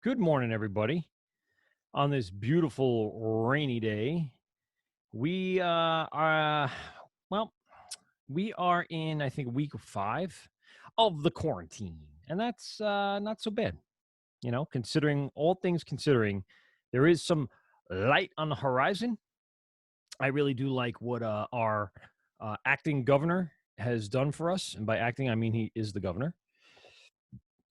Good morning, everybody. On this beautiful rainy day, we are well, we are in I think week 5 of the quarantine, and that's not so bad. Considering all things considering, there is some light on the horizon. I really do like what our acting governor has done for us, and by acting I mean he is the governor.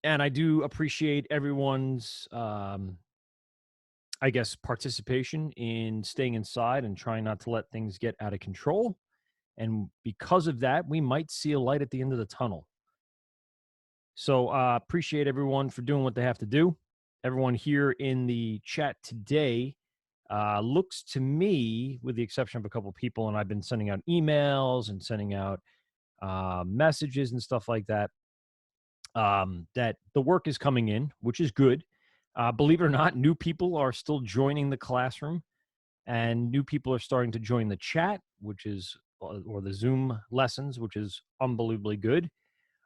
And I do appreciate everyone's I guess, participation in staying inside and trying not to let things get out of control. And because of that, we might see a light at the end of the tunnel. So appreciate everyone for doing what they have to do. Everyone here in the chat today looks to me, with the exception of a couple of people, and I've been sending out emails and sending out messages and stuff like that, that the work is coming in, which is good. Believe it or not, new people are still joining the classroom, and new people are starting to join the chat, which is or the Zoom lessons, which is unbelievably good.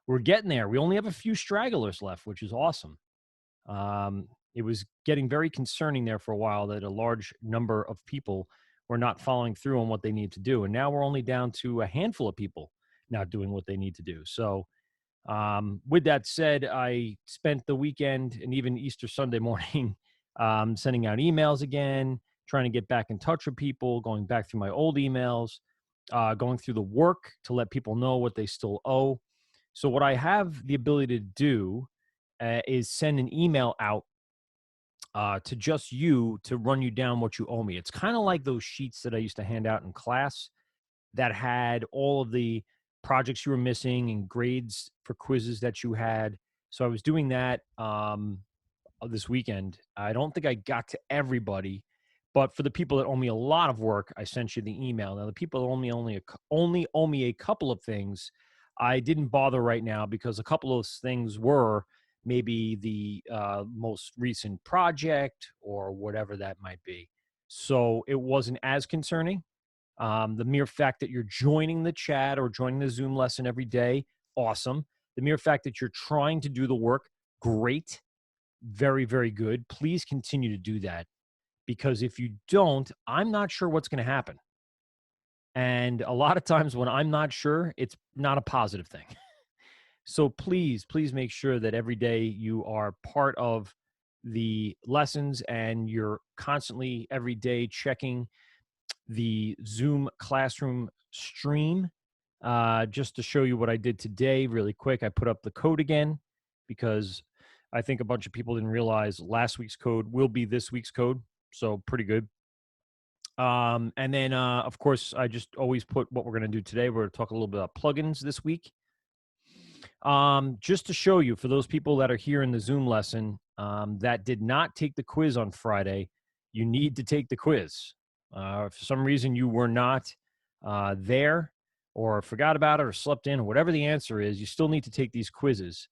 We're getting there. We only have a few stragglers left, which is awesome. It was getting very concerning there for a while that a large number of people were not following through on what they need to do, and now we're only down to a handful of people not doing what they need to do. So with that said, I spent the weekend and even Easter Sunday morning sending out emails again, trying to get back in touch with people, going back through my old emails, going through the work to let people know what they still owe. So, what I have the ability to do is send an email out to just you to run you down what you owe me. It's kind of like those sheets that I used to hand out in class that had all of the projects you were missing and grades for quizzes that you had. So I was doing that this weekend. I don't think I got to everybody, but for the people that owe me a lot of work, I sent you the email. Now the people that only owe me a couple of things, I didn't bother right now because a couple of those things were maybe the most recent project or whatever that might be. So it wasn't as concerning. The mere fact that you're joining the chat or joining the Zoom lesson every day, awesome. The mere fact that you're trying to do the work, great. Very, very good. Please continue to do that because if you don't, I'm not sure what's going to happen. And a lot of times when I'm not sure, it's not a positive thing. So please, please make sure that every day you are part of the lessons and you're constantly every day checking the Zoom classroom stream. Just to show you what I did today, really quick, I put up the code again because I think a bunch of people didn't realize last week's code will be this week's code. So pretty good. And then, of course, I just always put what we're going to do today. We're going to talk a little bit about plugins this week. Just to show you, for those people that are here in the Zoom lesson that did not take the quiz on Friday, you need to take the quiz. If for some reason you were not there or forgot about it or slept in, or whatever the answer is, you still need to take these quizzes.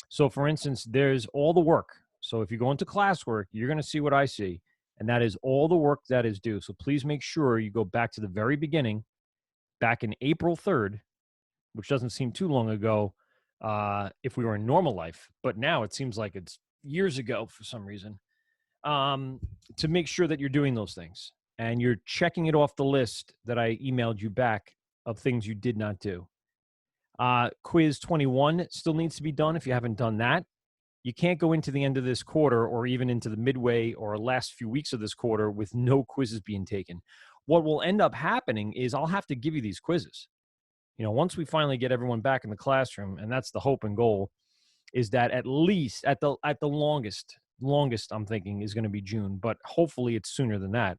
So, for instance, there's all the work. So if you go into classwork, you're going to see what I see, and that is all the work that is due. So please make sure you go back to the very beginning, back in April 3rd, which doesn't seem too long ago if we were in normal life, but now it seems like it's years ago for some reason, to make sure that you're doing those things and you're checking it off the list that I emailed you back of things you did not do. Quiz 21 still needs to be done if you haven't done that. You can't go into the end of this quarter or even into the midway or last few weeks of this quarter with no quizzes being taken. What will end up happening is I'll have to give you these quizzes. Once we finally get everyone back in the classroom, and that's the hope and goal, is that at least at the longest I'm thinking is going to be June, but hopefully it's sooner than that.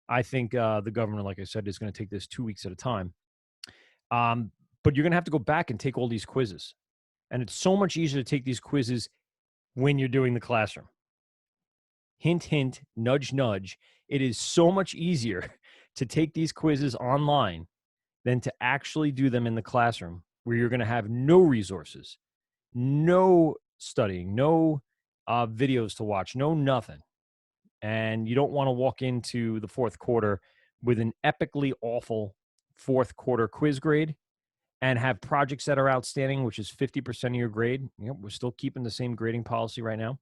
I think the governor, like I said, is going to take this 2 weeks at a time. But you're going to have to go back and take all these quizzes. And it's so much easier to take these quizzes when you're doing the classroom. Hint, hint, nudge, nudge. It is so much easier to take these quizzes online than to actually do them in the classroom where you're going to have no resources, no studying, no videos to watch, no nothing. And you don't want to walk into the fourth quarter with an epically awful fourth quarter quiz grade and have projects that are outstanding, which is 50% of your grade. We're still keeping the same grading policy right now.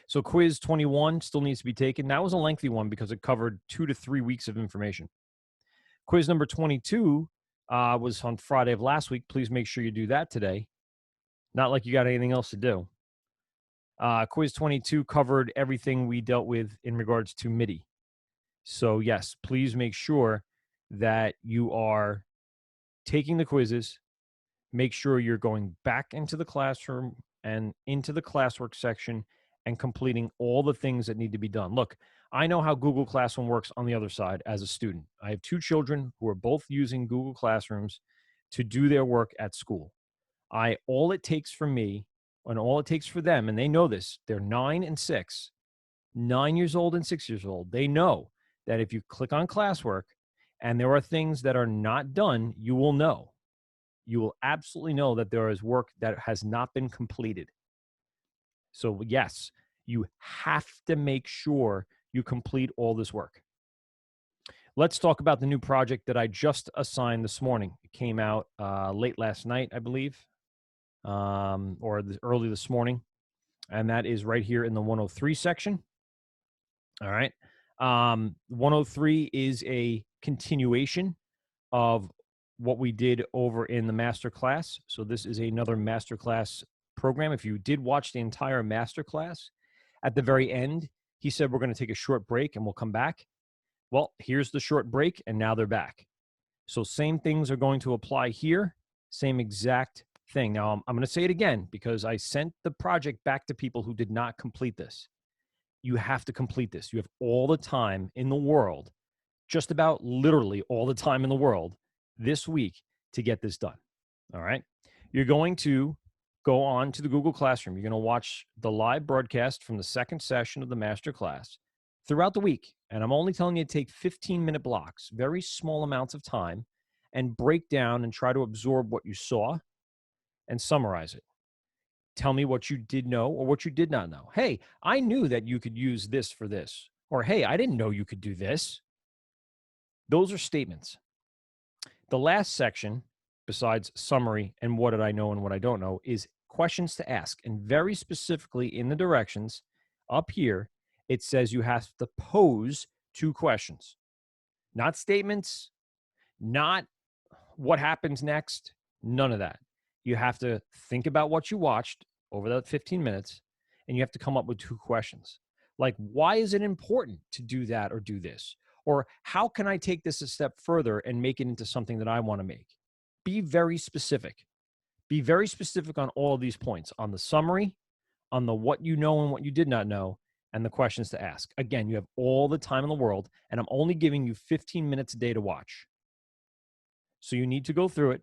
So quiz 21 still needs to be taken. That was a lengthy one because it covered 2 to 3 weeks of information. Quiz number 22 was on Friday of last week. Please make sure you do that today. Not like you got anything else to do. Quiz 22 covered everything we dealt with in regards to MIDI. So yes, please make sure that you are taking the quizzes. Make sure you're going back into the classroom and into the classwork section and completing all the things that need to be done. Look, I know how Google Classroom works on the other side as a student. I have 2 children who are both using Google Classrooms to do their work at school. All it takes for me and all it takes for them, and they know this, they're 9 and 6, 9 years old and 6 years old. They know that if you click on classwork and there are things that are not done, you will know. You will absolutely know that there is work that has not been completed. So yes, you have to make sure you complete all this work. Let's talk about the new project that I just assigned this morning. It came out late last night, I believe, or early this morning. And that is right here in the 103 section. All right. 103 is a continuation of what we did over in the master class. So this is another master class program. If you did watch the entire master class, at the very end, he said, we're going to take a short break and we'll come back. Well, here's the short break and now they're back. So same things are going to apply here. Same exact thing. Now I'm going to say it again because I sent the project back to people who did not complete this. You have to complete this. You have all the time in the world, just about literally all the time in the world this week to get this done. All right. You're going to go on to the Google Classroom. You're going to watch the live broadcast from the second session of the master class throughout the week. And I'm only telling you to take 15-minute blocks, very small amounts of time, and break down and try to absorb what you saw and summarize it. Tell me what you did know or what you did not know. Hey, I knew that you could use this for this. Or, hey, I didn't know you could do this. Those are statements. The last section, besides summary and what did I know and what I don't know, is questions to ask. And very specifically in the directions up here, it says you have to pose 2 questions. Not statements, not what happens next, none of that. You have to think about what you watched over that 15 minutes, and you have to come up with 2 questions. Like, why is it important to do that or do this? Or how can I take this a step further and make it into something that I want to make? Be very specific. Be very specific on all of these points, on the summary, on the what you know and what you did not know, and the questions to ask. Again, you have all the time in the world, and I'm only giving you 15 minutes a day to watch. So you need to go through it.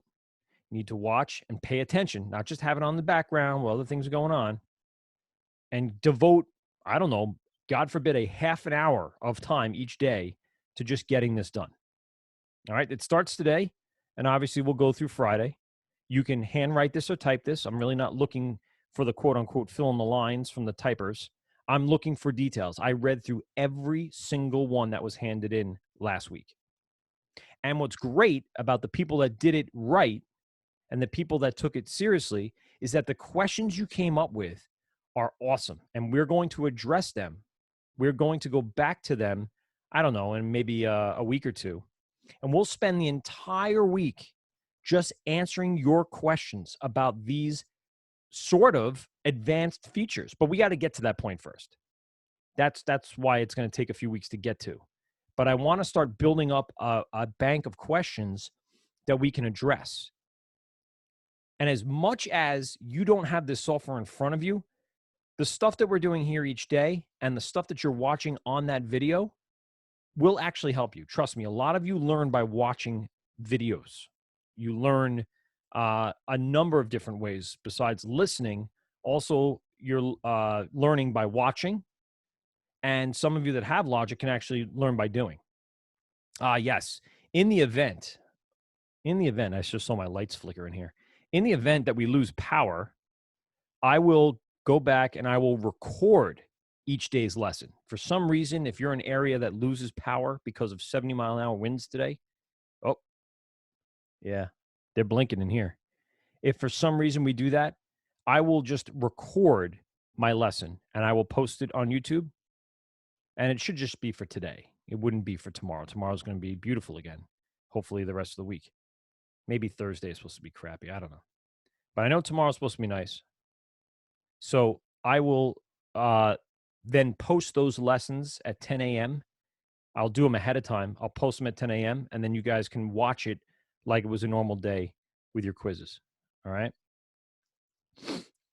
You need to watch and pay attention, not just have it on the background while other things are going on, and devote, I don't know, God forbid, a half an hour of time each day to just getting this done. All right. It starts today, and obviously we'll go through Friday. You can handwrite this or type this. I'm really not looking for the quote unquote fill in the lines from the typers. I'm looking for details. I read through every single one that was handed in last week. And what's great about the people that did it right and the people that took it seriously is that the questions you came up with are awesome. And we're going to address them. We're going to go back to them, I don't know, in maybe a week or two. And we'll spend the entire week just answering your questions about these sort of advanced features. But we got to get to that point first. That's why it's going to take a few weeks to get to. But I want to start building up a bank of questions that we can address. And as much as you don't have this software in front of you, the stuff that we're doing here each day and the stuff that you're watching on that video will actually help you. Trust me, a lot of you learn by watching videos. You learn a number of different ways besides listening. Also, you're learning by watching. And some of you that have logic can actually learn by doing. Yes, in the event, I just saw my lights flicker in here. In the event that we lose power, I will go back and I will record each day's lesson. For some reason, if you're in an area that loses power because of 70-mile-an-hour winds today, oh, yeah, they're blinking in here. If for some reason we do that, I will just record my lesson, and I will post it on YouTube. And it should just be for today. It wouldn't be for tomorrow. Tomorrow's going to be beautiful again. Hopefully, the rest of the week. Maybe Thursday is supposed to be crappy. I don't know. But I know tomorrow's supposed to be nice. So I will then post those lessons at 10 a.m. I'll do them ahead of time. I'll post them at 10 a.m. and then you guys can watch it like it was a normal day with your quizzes. All right.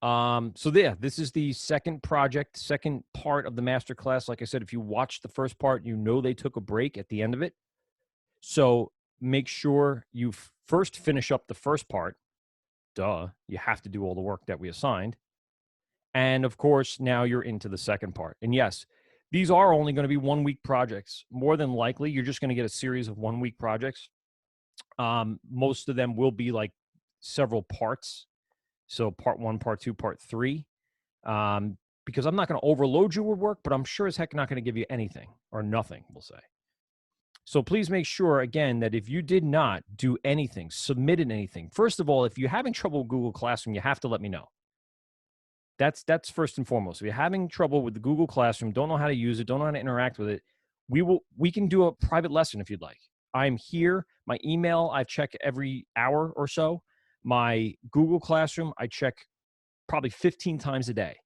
So yeah, this is the second project, second part of the master class. Like I said, if you watch the first part, you know they took a break at the end of it. So make sure you first finish up the first part. Duh, you have to do all the work that we assigned. And of course, now you're into the second part. And yes, these are only going to be 1 week projects. More than likely, you're just going to get a series of 1 week projects. Most of them will be like several parts. So part 1, part 2, part 3. Because I'm not going to overload you with work, but I'm sure as heck not going to give you anything or nothing, we'll say. So please make sure, again, that if you did not do anything, submitted anything, first of all, if you're having trouble with Google Classroom, you have to let me know. That's first and foremost. If you're having trouble with the Google Classroom, don't know how to use it, don't know how to interact with it, we can do a private lesson if you'd like. I'm here. My email, I check every hour or so. My Google Classroom, I check probably 15 times a day.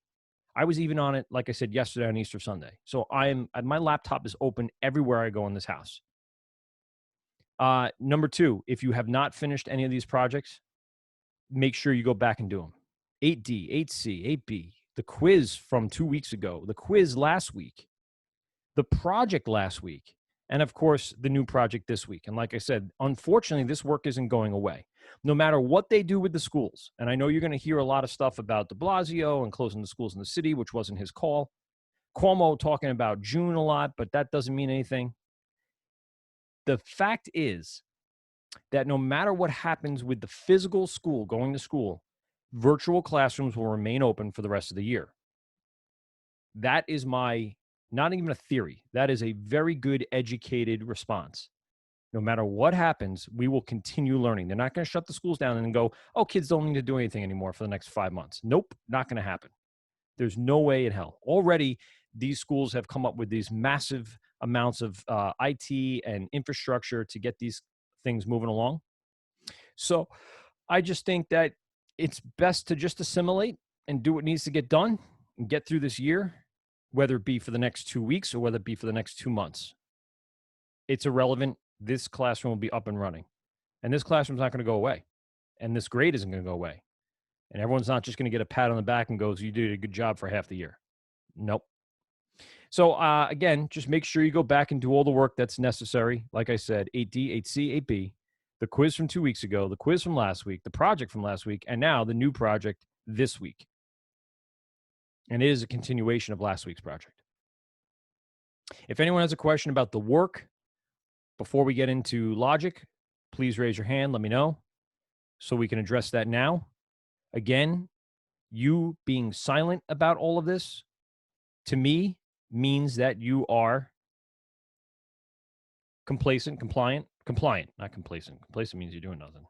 I was even on it, like I said, yesterday on Easter Sunday. So my laptop is open everywhere I go in this house. Number 2, if you have not finished any of these projects, make sure you go back and do them. 8D, 8C, 8B, the quiz from 2 weeks ago, the quiz last week, the project last week, and of course, the new project this week. And like I said, unfortunately, this work isn't going away. No matter what they do with the schools, and I know you're going to hear a lot of stuff about de Blasio and closing the schools in the city, which wasn't his call. Cuomo talking about June a lot, but that doesn't mean anything. The fact is that no matter what happens with the physical school, going to school, virtual classrooms will remain open for the rest of the year. That is not even a theory. That is a very good educated response. No matter what happens, we will continue learning. They're not going to shut the schools down and then go, oh, kids don't need to do anything anymore for the next 5 months. Nope, not going to happen. There's no way in hell. Already, these schools have come up with these massive amounts of IT and infrastructure to get these things moving along. So I just think that it's best to just assimilate and do what needs to get done and get through this year, whether it be for the next 2 weeks or whether it be for the next 2 months. It's irrelevant. This classroom will be up and running. And this classroom's not going to go away. And this grade isn't going to go away. And everyone's not just going to get a pat on the back and goes, you did a good job for half the year. Nope. So again, just make sure you go back and do all the work that's necessary. Like I said, 8D, 8C, 8B, the quiz from 2 weeks ago, the quiz from last week, the project from last week, and now the new project this week. And it is a continuation of last week's project. If anyone has a question about the work before we get into logic, please raise your hand. Let me know so we can address that now. Again, you being silent about all of this, to me, means that you are compliant, not complacent. Complacent means you're doing nothing.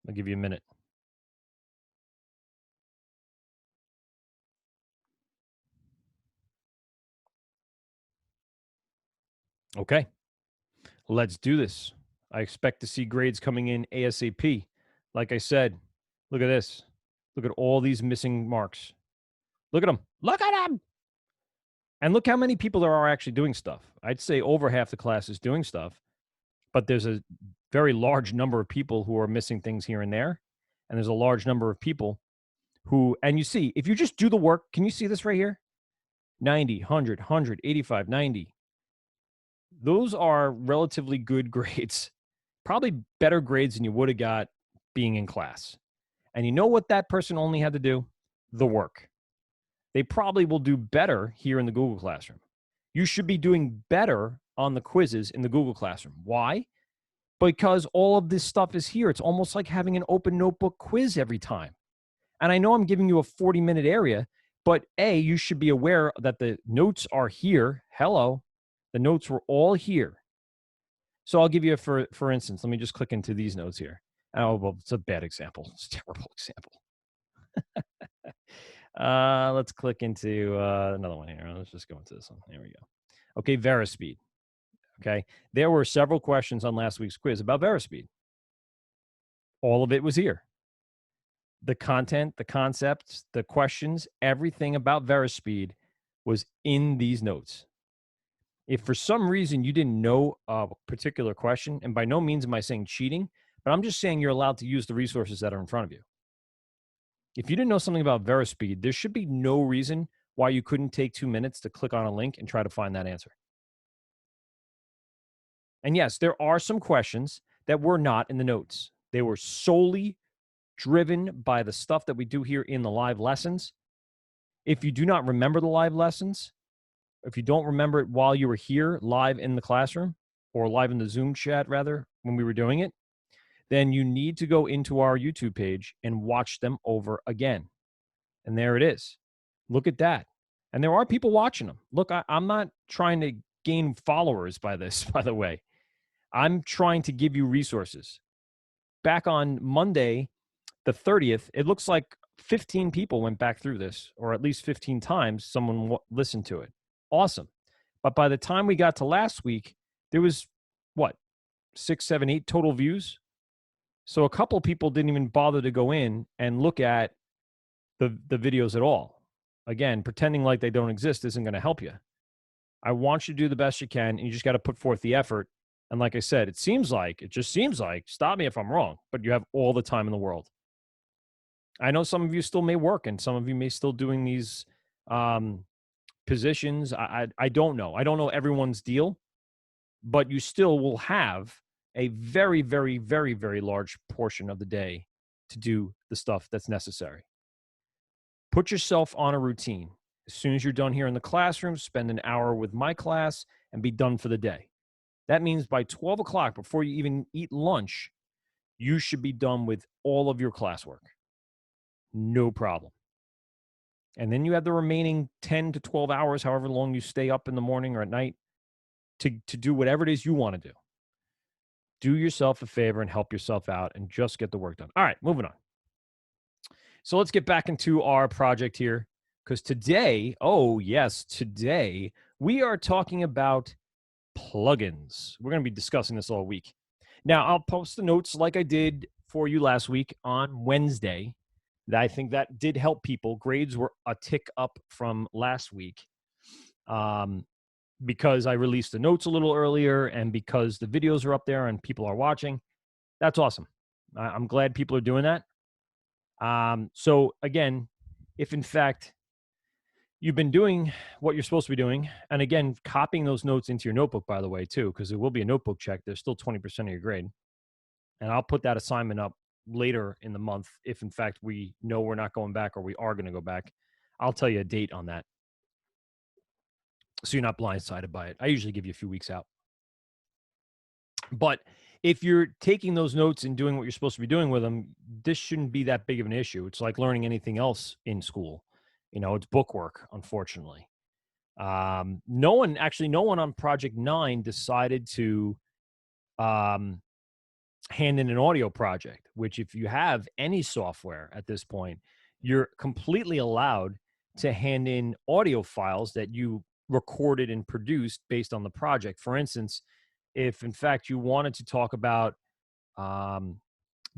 I'll give you a minute. Okay, let's do this. I expect to see grades coming in ASAP. Like I said, look at this. Look at all these missing marks. Look at them. Look at them. And look how many people there are actually doing stuff. I'd say over half the class is doing stuff, but there's a very large number of people who are missing things here and there. And there's a large number of people who, and you see, if you just do the work, can you see this right here? 90, 100, 100, 85, 90. Those are relatively good grades, probably better grades than you would have got being in class. And you know what that person only had to do? The work. They probably will do better here in the Google Classroom. You should be doing better on the quizzes in the Google Classroom. Why? Because all of this stuff is here. It's almost like having an open notebook quiz every time. And I know I'm giving you a 40-minute area, but A, you should be aware that the notes are here. Hello. The notes were all here. So I'll give you for instance, let me just click into these notes here. Oh, well, it's a bad example. It's a terrible example. Let's click into another one here. Let's just go into this one. Here we go. Okay, Verispeed. Okay. There were several questions on last week's quiz about Verispeed. All of it was here. The content, the concepts, the questions, everything about Verispeed was in these notes. If for some reason you didn't know a particular question, and by no means am I saying cheating, but I'm just saying you're allowed to use the resources that are in front of you. If you didn't know something about Verispeed, there should be no reason why you couldn't take 2 minutes to click on a link and try to find that answer. And yes, there are some questions that were not in the notes. They were solely driven by the stuff that we do here in the live lessons. If you do not remember the live lessons, if you don't remember it while you were here live in the classroom or live in the Zoom chat, rather, when we were doing it, then you need to go into our YouTube page and watch them over again. And there it is. Look at that. And there are people watching them. Look, I'm not trying to gain followers by this, by the way. I'm trying to give you resources. Back on Monday, the 30th, it looks like 15 people went back through this, or at least 15 times someone listened to it. Awesome. But by the time we got to last week, there was what, 6, 7, 8 total views. So a couple people didn't even bother to go in and look at the videos at all. Again, pretending like they don't exist isn't going to help you. I want you to do the best you can, and you just got to put forth the effort. And like I said, it just seems like, stop me if I'm wrong, but you have all the time in the world. I know some of you still may work, and some of you may still doing these positions. I don't know. I don't know everyone's deal, but you still will have a very, very, very, very large portion of the day to do the stuff that's necessary. Put yourself on a routine. As soon as you're done here in the classroom, spend an hour with my class and be done for the day. That means by 12 o'clock, before you even eat lunch, you should be done with all of your classwork. No problem. And then you have the remaining 10 to 12 hours, however long you stay up in the morning or at night, to do whatever it is you want to do. Do yourself a favor and help yourself out and just get the work done. All right, moving on. So let's get back into our project here, because today, oh yes, today we are talking about plugins. We're going to be discussing this all week. Now, I'll post the notes like I did for you last week on Wednesday. I think that did help people. Grades were a tick up from last week because I released the notes a little earlier and because the videos are up there and people are watching. That's awesome. I'm glad people are doing that. So again, if in fact you've been doing what you're supposed to be doing, and again, copying those notes into your notebook, by the way, too, because there will be a notebook check. There's still 20% of your grade. And I'll put that assignment up later in the month if in fact we know we're not going back or we are going to go back. I'll tell you a date on that, so you're not blindsided by it. I usually give you a few weeks out. But if you're taking those notes and doing what you're supposed to be doing with them, this shouldn't be that big of an issue. It's like learning anything else in school. You know, it's bookwork, unfortunately. No one on Project 9 decided to hand in an audio project, which if you have any software at this point, you're completely allowed to hand in audio files that you recorded and produced based on the project. For instance, if in fact you wanted to talk about the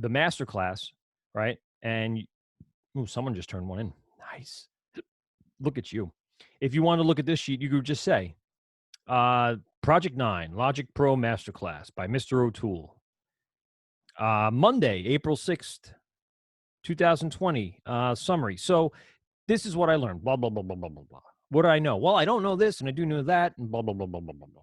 masterclass, right? And someone just turned one in. Nice. Look at you. If you want to look at this sheet, you could just say, Project 9, Logic Pro Masterclass by Mr. O'Toole. Monday, April 6th, 2020, summary. So this is what I learned, blah, blah, blah, blah, blah, blah, blah. What do I know? Well, I don't know this and I do know that and blah, blah, blah, blah, blah, blah, blah.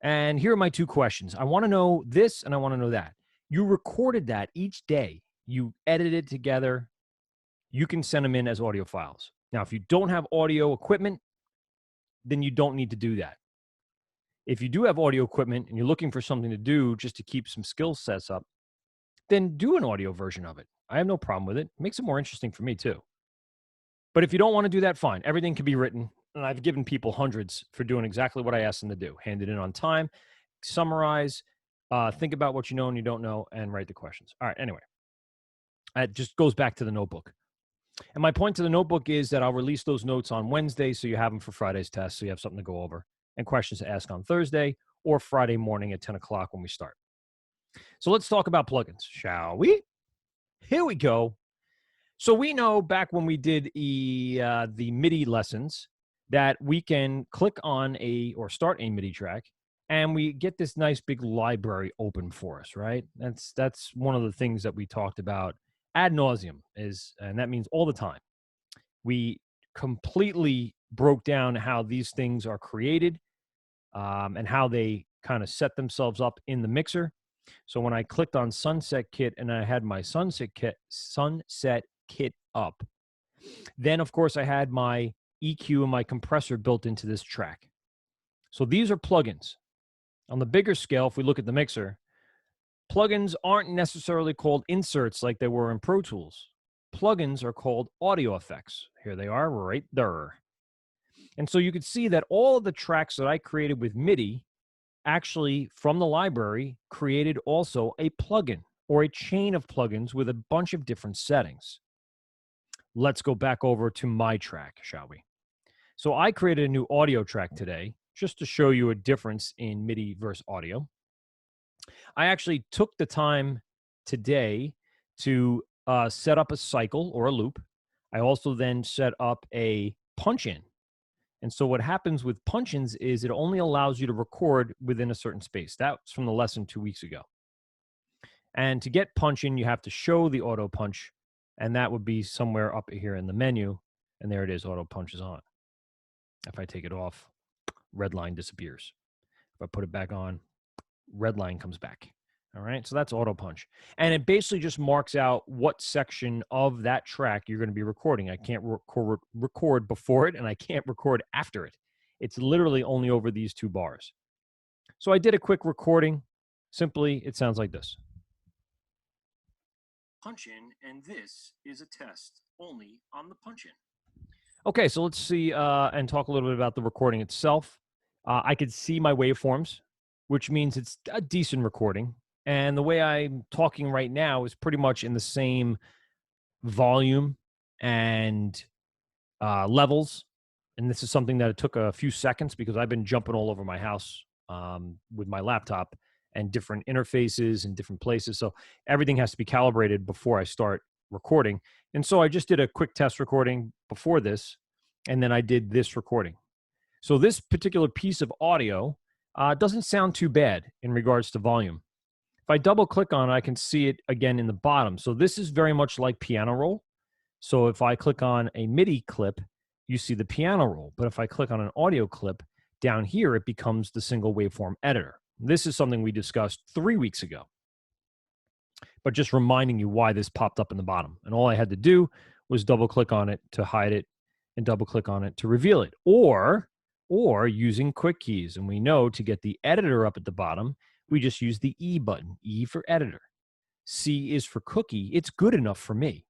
And here are my 2 questions. I want to know this and I want to know that. You recorded that each day. You edited it together. You can send them in as audio files. Now, if you don't have audio equipment, then you don't need to do that. If you do have audio equipment and you're looking for something to do just to keep some skill sets up, then do an audio version of it. I have no problem with it. It makes it more interesting for me too. But if you don't want to do that, fine. Everything can be written. And I've given people hundreds for doing exactly what I asked them to do. Hand it in on time, summarize, think about what you know and you don't know, and write the questions. All right, anyway. It just goes back to the notebook. And my point to the notebook is that I'll release those notes on Wednesday, so you have them for Friday's test, so you have something to go over and questions to ask on Thursday or Friday morning at 10 o'clock when we start. So let's talk about plugins, shall we? Here we go. So we know back when we did the MIDI lessons that we can click on or start a MIDI track, and we get this nice big library open for us, right? That's one of the things that we talked about ad nauseum, and that means all the time. We completely broke down how these things are created, and how they kind of set themselves up in the mixer. So when I clicked on Sunset Kit and I had my Sunset Kit up, then of course I had my EQ and my compressor built into this track. So these are plugins. On the bigger scale, if we look at the mixer, plugins aren't necessarily called inserts like they were in Pro Tools. Plugins are called audio effects. Here they are right there. And so you can see that all of the tracks that I created with MIDI actually from the library created also a plugin or a chain of plugins with a bunch of different settings. Let's go back over to my track, shall we? So I created a new audio track today just to show you a difference in MIDI versus audio. I actually took the time today to set up a cycle or a loop. I also then set up a punch in. And so what happens with punch-ins is it only allows you to record within a certain space. That's from the lesson 2 weeks ago. And to get punch-in, you have to show the auto punch, and that would be somewhere up here in the menu. And there it is, auto punch is on. If I take it off, red line disappears. If I put it back on, red line comes back. All right, so that's auto punch. And it basically just marks out what section of that track you're going to be recording. I can't record before it, and I can't record after it. It's literally only over these 2 bars. So I did a quick recording. Simply, it sounds like this. Punch in, and this is a test only on the punch in. Okay, so let's see and talk a little bit about the recording itself. I could see my waveforms, which means it's a decent recording. And the way I'm talking right now is pretty much in the same volume and levels. And this is something that it took a few seconds because I've been jumping all over my house with my laptop and different interfaces and different places. So everything has to be calibrated before I start recording. And so I just did a quick test recording before this, and then I did this recording. So this particular piece of audio doesn't sound too bad in regards to volume. If I double click on it, I can see it again in the bottom. So this is very much like piano roll. So if I click on a MIDI clip, you see the piano roll. But if I click on an audio clip, down here, it becomes the single waveform editor. This is something we discussed 3 weeks ago. But just reminding you why this popped up in the bottom. And all I had to do was double click on it to hide it and double click on it to reveal it. Or using quick keys. And we know to get the editor up at the bottom, we just use the E button, E for editor. C is for cookie. It's good enough for me.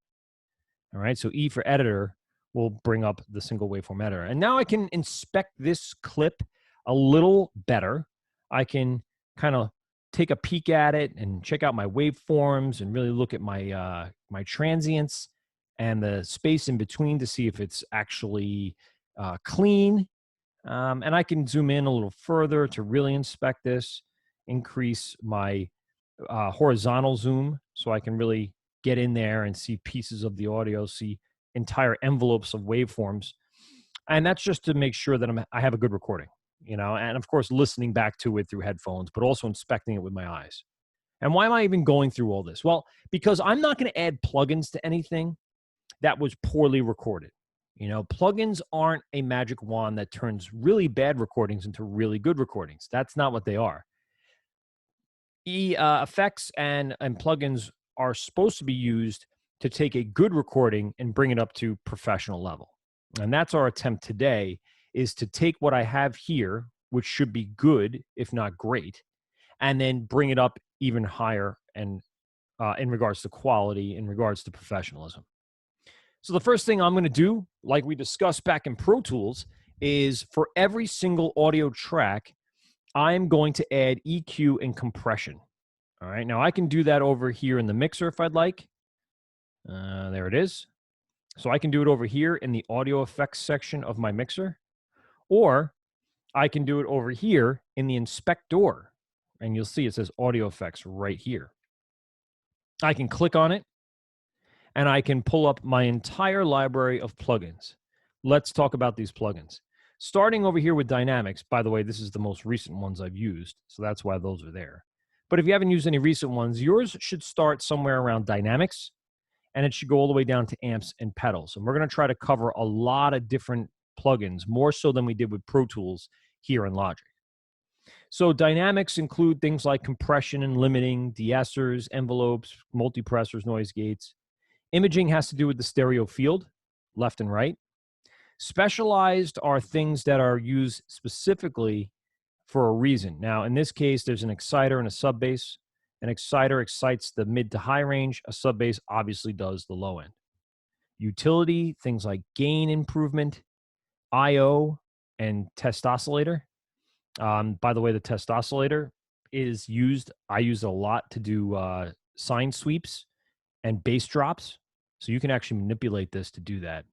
All right, so E for editor will bring up the single waveform editor. And now I can inspect this clip a little better. I can kind of take a peek at it and check out my waveforms and really look at my my transients and the space in between to see if it's actually clean. And I can zoom in a little further to really inspect this, increase my horizontal zoom so I can really get in there and see pieces of the audio, see entire envelopes of waveforms. And that's just to make sure that I have a good recording, you know, and of course, listening back to it through headphones, but also inspecting it with my eyes. And why am I even going through all this? Well, because I'm not going to add plugins to anything that was poorly recorded. You know, plugins aren't a magic wand that turns really bad recordings into really good recordings. That's not what they are. Effects and plugins are supposed to be used to take a good recording and bring it up to professional level. And that's our attempt today, is to take what I have here, which should be good, if not great, and then bring it up even higher and in regards to quality, in regards to professionalism. So the first thing I'm going to do, like we discussed back in Pro Tools, is for every single audio track, I'm going to add EQ and compression. All right, now I can do that over here in the mixer if I'd like. There it is. So I can do it over here in the audio effects section of my mixer, or I can do it over here in the inspector. And you'll see it says audio effects right here. I can click on it and I can pull up my entire library of plugins. Let's talk about these plugins. Starting over here with Dynamics, by the way, this is the most recent ones I've used, so that's why those are there. But if you haven't used any recent ones, yours should start somewhere around Dynamics, and it should go all the way down to amps and pedals. And we're going to try to cover a lot of different plugins, more so than we did with Pro Tools here in Logic. So dynamics include things like compression and limiting, de-essers, envelopes, multipressors, noise gates. Imaging has to do with the stereo field, left and right. Specialized are things that are used specifically for a reason. Now, in this case, there's an exciter and a sub bass. An exciter excites the mid to high range. A sub bass obviously does the low end. Utility, things like gain improvement, I/O, and test oscillator. By the way, the test oscillator is used. I use it a lot to do sine sweeps and bass drops. So you can actually manipulate this to do that.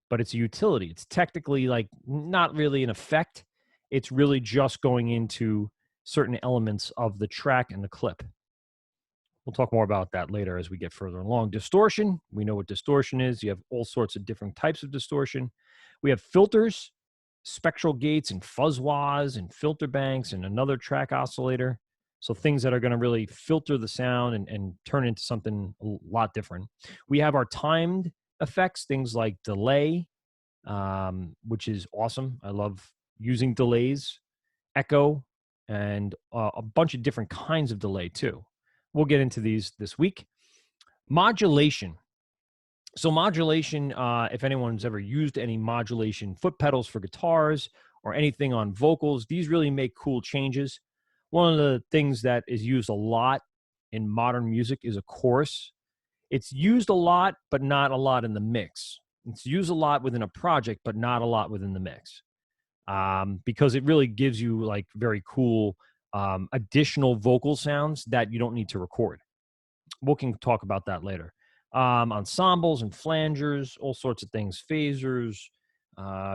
But it's a utility. It's technically like not really an effect. It's really just going into certain elements of the track and the clip. We'll talk more about that later as we get further along. Distortion, we know what distortion is. You have all sorts of different types of distortion. We have filters, spectral gates and fuzz wahs and filter banks and another track oscillator. So things that are going to really filter the sound and turn into something a lot different. We have our timed effects, things like delay, which is awesome. I love using delays, echo, and a bunch of different kinds of delay too. We'll get into these this week. Modulation. So modulation, if anyone's ever used any modulation foot pedals for guitars or anything on vocals, these really make cool changes. One of the things that is used a lot in modern music is a chorus. It's used a lot, but not a lot in the mix. It's used a lot within a project, but not a lot within the mix, because it really gives you like very cool additional vocal sounds that you don't need to record. We can talk about that later. Ensembles and flangers, all sorts of things, phasers.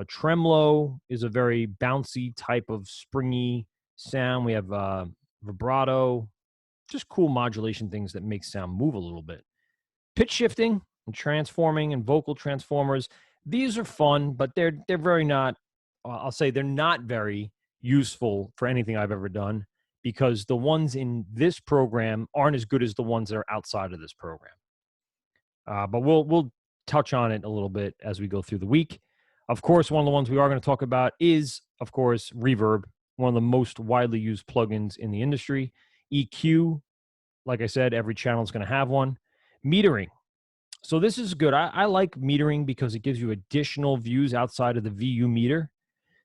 Tremolo is a very bouncy type of springy sound. We have vibrato, just cool modulation things that make sound move a little bit. Pitch shifting and transforming and vocal transformers. These are fun, but they're very not, I'll say they're not very useful for anything I've ever done, because the ones in this program aren't as good as the ones that are outside of this program. But we'll touch on it a little bit as we go through the week. Of course, one of the ones we are going to talk about is, of course, Reverb, one of the most widely used plugins in the industry. EQ, like I said, every channel is going to have one. Metering. So this is good. I like metering because it gives you additional views outside of the VU meter.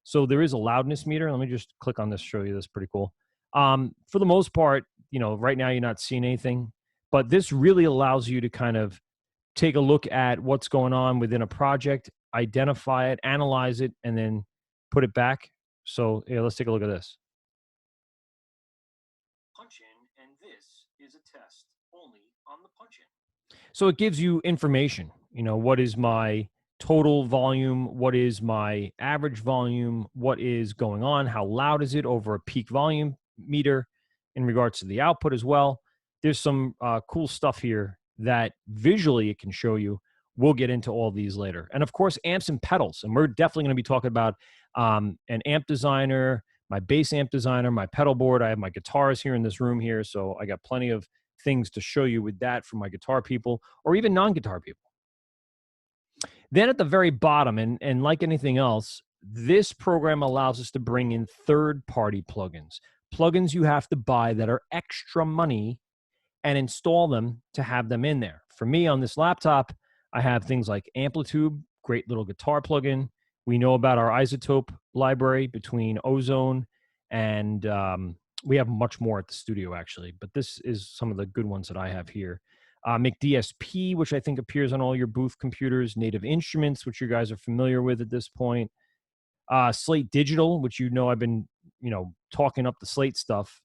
So there is a loudness meter. Let me just click on this, show you this. Pretty cool. For the most part, right now you're not seeing anything, but this really allows you to kind of take a look at what's going on within a project, identify it, analyze it, and then put it back. So let's take a look at this. Punch in, and this is a test only on the punch in. So it gives you information. What is my total volume? What is my average volume? What is going on? How loud is it over a peak volume meter in regards to the output as well? There's some cool stuff here that visually it can show you. We'll get into all these later. And of course, amps and pedals. And we're definitely going to be talking about an amp designer, my bass amp designer, my pedal board. I have my guitars here in this room here. So I got plenty of things to show you with that for my guitar people or even non-guitar people. Then at the very bottom, and like anything else, this program allows us to bring in third-party plugins you have to buy that are extra money, and install them to have them in there. For me on this laptop, I have things like Amplitude, great little guitar plugin. We know about our iZotope library between Ozone and we have much more at the studio actually, but this is some of the good ones that I have here. McDSP, which I think appears on all your booth computers, Native Instruments, which you guys are familiar with at this point. Slate Digital, which I've been, talking up the Slate stuff,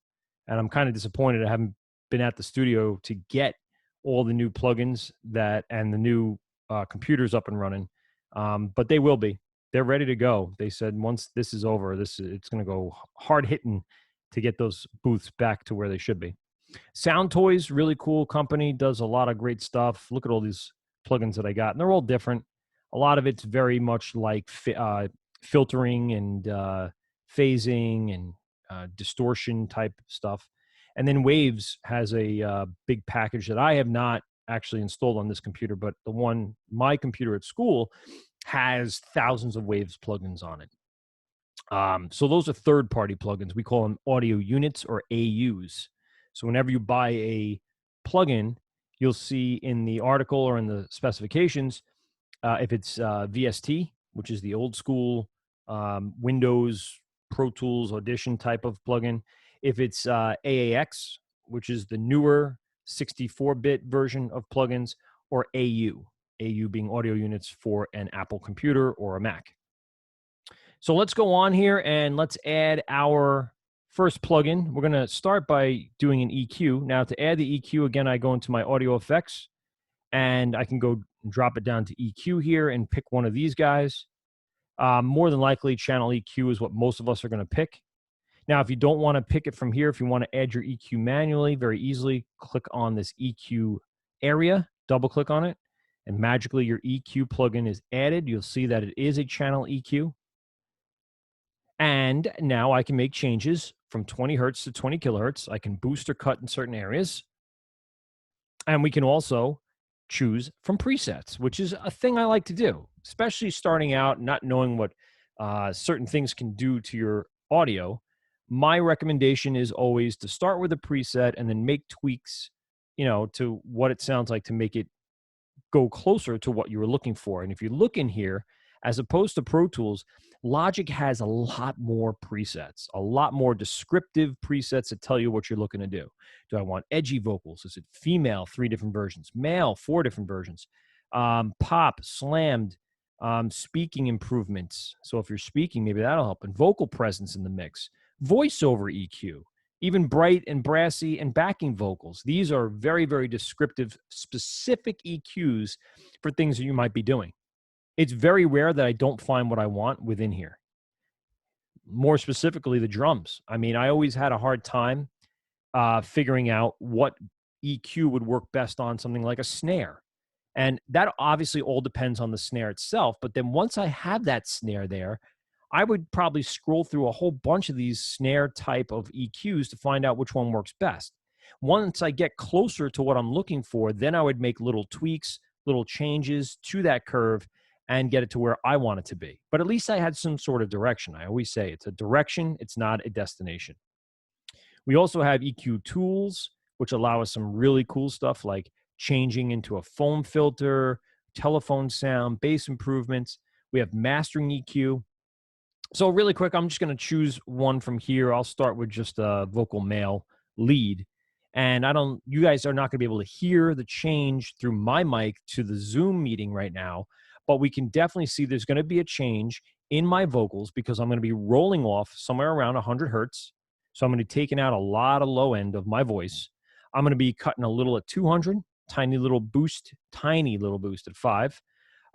and I'm kind of disappointed I haven't been at the studio to get all the new plugins and the new computers up and running, but they will be. They're ready to go. They said once this is over, it's going to go hard hitting to get those booths back to where they should be. Sound Toys, really cool company, does a lot of great stuff. Look at all these plugins that I got, and they're all different. A lot of it's very much like filtering and phasing and distortion type stuff. And then Waves has a big package that I have not actually installed on this computer, but my computer at school has thousands of Waves plugins on it. So those are third-party plugins. We call them audio units or AUs. So whenever you buy a plugin, you'll see in the article or in the specifications, if it's VST, which is the old school Windows Pro Tools Audition type of plugin. If it's AAX, which is the newer 64-bit version of plugins, or AU being audio units for an Apple computer or a Mac. So let's go on here and let's add our first plugin. We're going to start by doing an EQ. Now, to add the EQ, again, I go into my audio effects, and I can go drop it down to EQ here and pick one of these guys. More than likely, channel EQ is what most of us are going to pick. Now, if you don't want to pick it from here, if you want to add your EQ manually, very easily, click on this EQ area, double click on it, and magically your EQ plugin is added. You'll see that it is a channel EQ. And now I can make changes from 20 hertz to 20 kilohertz. I can boost or cut in certain areas. And we can also choose from presets, which is a thing I like to do, especially starting out, not knowing what certain things can do to your audio. My recommendation is always to start with a preset and then make tweaks, to what it sounds like to make it go closer to what you were looking for. And if you look in here, as opposed to Pro Tools, Logic has a lot more presets, a lot more descriptive presets that tell you what you're looking to do. Do I want edgy vocals? Is it female, 3 different versions, male, 4 different versions, pop, slammed, speaking improvements. So if you're speaking, maybe that'll help. And vocal presence in the mix, voiceover EQ, even bright and brassy and backing vocals. These are very, very descriptive, specific EQs for things that you might be doing. It's very rare that I don't find what I want within here. More specifically, the drums. I mean, I always had a hard time figuring out what EQ would work best on something like a snare. And that obviously all depends on the snare itself. But then once I have that snare there, I would probably scroll through a whole bunch of these snare type of EQs to find out which one works best. Once I get closer to what I'm looking for, then I would make little tweaks, little changes to that curve and get it to where I want it to be. But at least I had some sort of direction. I always say it's a direction, it's not a destination. We also have EQ tools, which allow us some really cool stuff like changing into a foam filter, telephone sound, bass improvements. We have mastering EQ. So really quick, I'm just going to choose one from here. I'll start with just a vocal male lead. And you guys are not going to be able to hear the change through my mic to the Zoom meeting right now, but we can definitely see there's going to be a change in my vocals because I'm going to be rolling off somewhere around 100 hertz. So I'm going to be taking out a lot of low end of my voice. I'm going to be cutting a little at 200, tiny little boost at 5.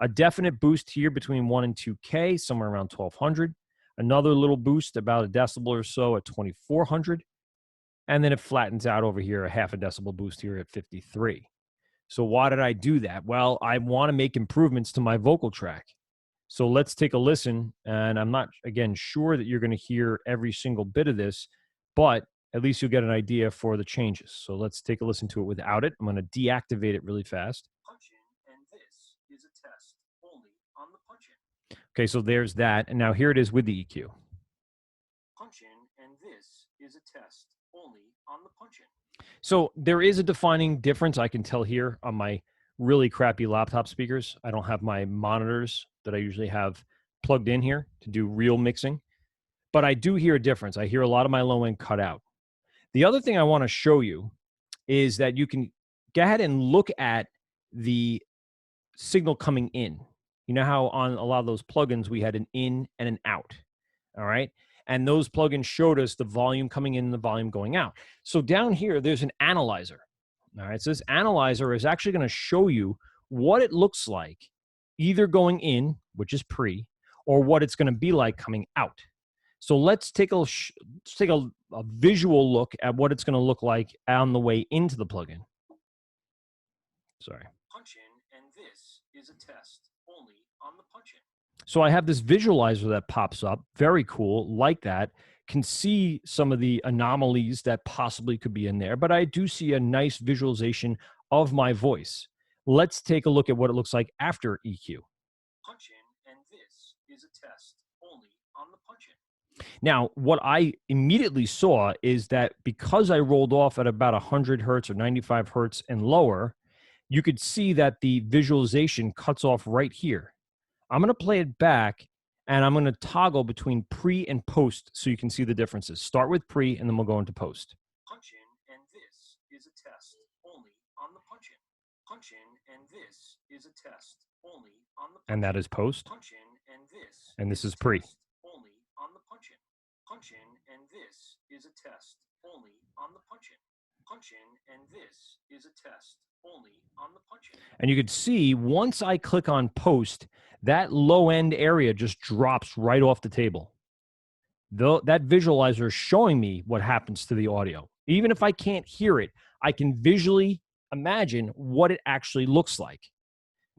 A definite boost here between 1 and 2K, somewhere around 1200. Another little boost, about a decibel or so at 2400. And then it flattens out over here, a half a decibel boost here at 53. So why did I do that? Well, I want to make improvements to my vocal track. So let's take a listen. And I'm not, again, sure that you're going to hear every single bit of this, but at least you'll get an idea for the changes. So let's take a listen to it without it. I'm going to deactivate it really fast. Punch in, and this is a test only on the punch in. Okay, so there's that. And now here it is with the EQ. Punch in, and this is a test only on the punch in. So there is a defining difference I can tell here on my really crappy laptop speakers. I don't have my monitors that I usually have plugged in here to do real mixing, but I do hear a difference. I hear a lot of my low end cut out. The other thing I want to show you is that you can go ahead and look at the signal coming in. You know how on a lot of those plugins we had an in and an out, all right? And those plugins showed us the volume coming in and the volume going out. So down here, there's an analyzer, all right? So this analyzer is actually going to show you what it looks like either going in, which is pre, or what it's going to be like coming out. So let's take a visual look at what it's going to look like on the way into the plugin. Sorry. Punch in, and this is a test only on the punch in. So I have this visualizer that pops up, very cool, like that. Can see some of the anomalies that possibly could be in there, but I do see a nice visualization of my voice. Let's take a look at what it looks like after EQ. Punch in, and this is a test only on the punch in. Now, what I immediately saw is that because I rolled off at about 100 hertz or 95 hertz and lower, you could see that the visualization cuts off right here. I'm going to play it back, and I'm going to toggle between pre and post so you can see the differences. Start with pre, and then we'll go into post. Punch in, and this is a test only on the punch in. Punch in, and this is a test only on the punch in. And that is post. Punch in, and this. And this is pre. Only on the punch in. Punch in, and this is a test only on the punch in. Punch in, and this is a test only on the punch in. And you could see once I click on post, that low end area just drops right off the table. That visualizer is showing me what happens to the audio. Even if I can't hear it, I can visually imagine what it actually looks like.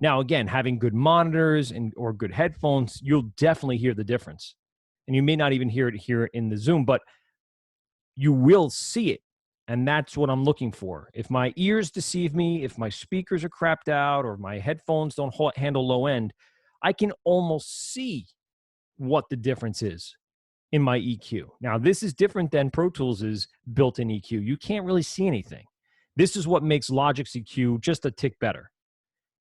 Now, again, having good monitors or good headphones, you'll definitely hear the difference. And you may not even hear it here in the Zoom, but you will see it. And that's what I'm looking for. If my ears deceive me, if my speakers are crapped out, or my headphones don't handle low end, I can almost see what the difference is in my EQ. Now, this is different than Pro Tools' built-in EQ. You can't really see anything. This is what makes Logic's EQ just a tick better.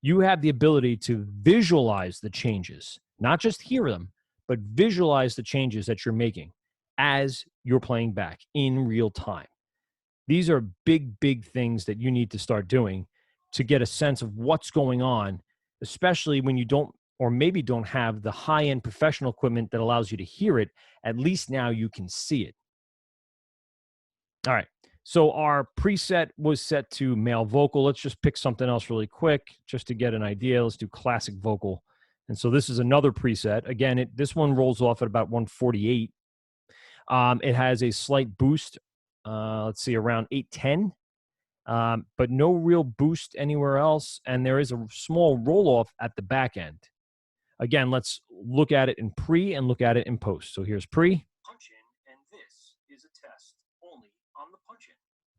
You have the ability to visualize the changes, not just hear them, but visualize the changes that you're making as you're playing back in real time. These are big, big things that you need to start doing to get a sense of what's going on, especially when you don't, or maybe don't have the high-end professional equipment that allows you to hear it. At least now you can see it. All right. So our preset was set to male vocal. Let's just pick something else really quick just to get an idea. Let's do classic vocal. And so this is another preset. Again, this one rolls off at about 148. It has a slight boost. Let's see, around 810, but no real boost anywhere else. And there is a small roll off at the back end. Again, let's look at it in pre and look at it in post. So here's pre. Punch in, and this is a test only on the punch in.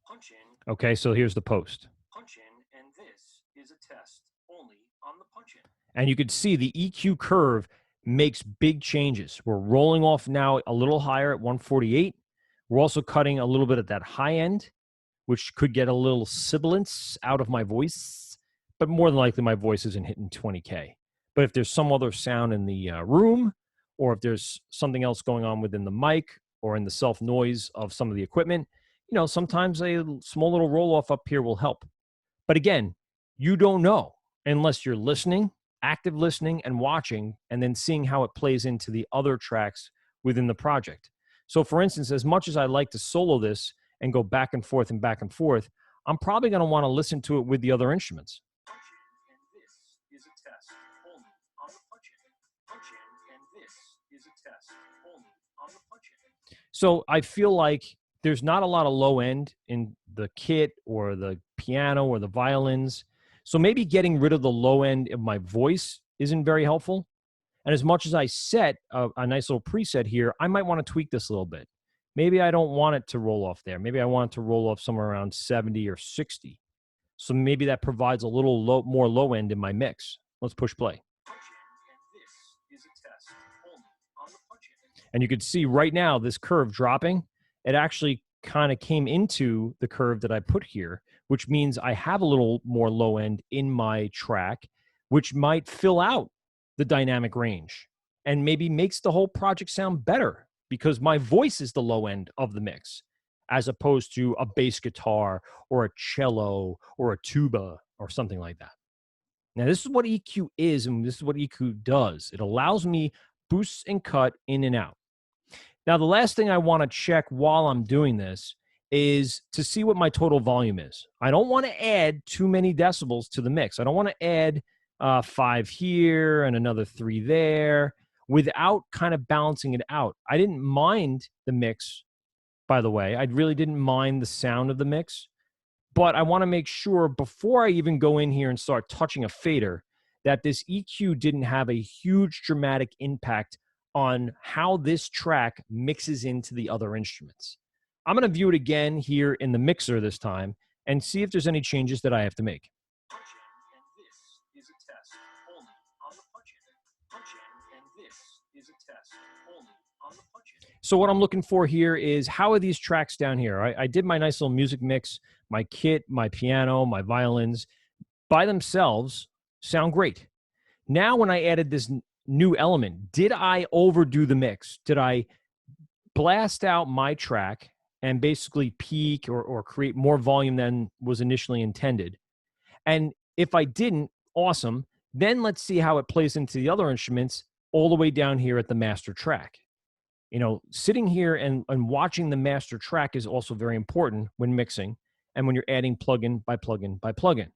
Punch in. Okay, so here's the post. Punch in, and this is a test only on the punch in. And you could see the EQ curve makes big changes. We're rolling off now a little higher at 148. We're also cutting a little bit at that high end, which could get a little sibilance out of my voice, but more than likely my voice isn't hitting 20K. But if there's some other sound in the room, or if there's something else going on within the mic or in the self noise of some of the equipment, you know, sometimes a small little roll off up here will help. But again, you don't know unless you're listening, active listening and watching, and then seeing how it plays into the other tracks within the project. So for instance, as much as I like to solo this and go back and forth, I'm probably going to want to listen to it with the other instruments. And this is a test only on the punch in. Punch in, and this is a test only on the punch in. So I feel like there's not a lot of low end in the kit or the piano or the violins. So maybe getting rid of the low end of my voice isn't very helpful. And as much as I set a nice little preset here, I might want to tweak this a little bit. Maybe I don't want it to roll off there. Maybe I want it to roll off somewhere around 70 or 60. So maybe that provides a little more low end in my mix. Let's push play. Punch in, and this is a test only on the punch in. And you could see right now this curve dropping. It actually kind of came into the curve that I put here, which means I have a little more low end in my track, which might fill out the dynamic range and maybe makes the whole project sound better because my voice is the low end of the mix as opposed to a bass guitar or a cello or a tuba or something like that. Now, this is what EQ is, and this is what EQ does. It allows me boosts and cut in and out. Now, the last thing I want to check while I'm doing this is to see what my total volume is. I don't want to add too many decibels to the mix. I don't want to add 5 here and another 3 there without kind of balancing it out. I didn't mind the mix, by the way. I really didn't mind the sound of the mix, but I want to make sure before I even go in here and start touching a fader that this EQ didn't have a huge dramatic impact on how this track mixes into the other instruments. I'm going to view it again here in the mixer this time and see if there's any changes that I have to make. And this is a test only on the punch-in, and this is a test only on the punch-in. So what I'm looking for here is how are these tracks down here? I did my nice little music mix, my kit, my piano, my violins by themselves sound great. Now when I added this new element, did I overdo the mix? Did I blast out my track and basically peak or create more volume than was initially intended? And if I didn't, awesome. Then let's see how it plays into the other instruments all the way down here at the master track. You know, sitting here and watching the master track is also very important when mixing and when you're adding plugin by plugin by plugin.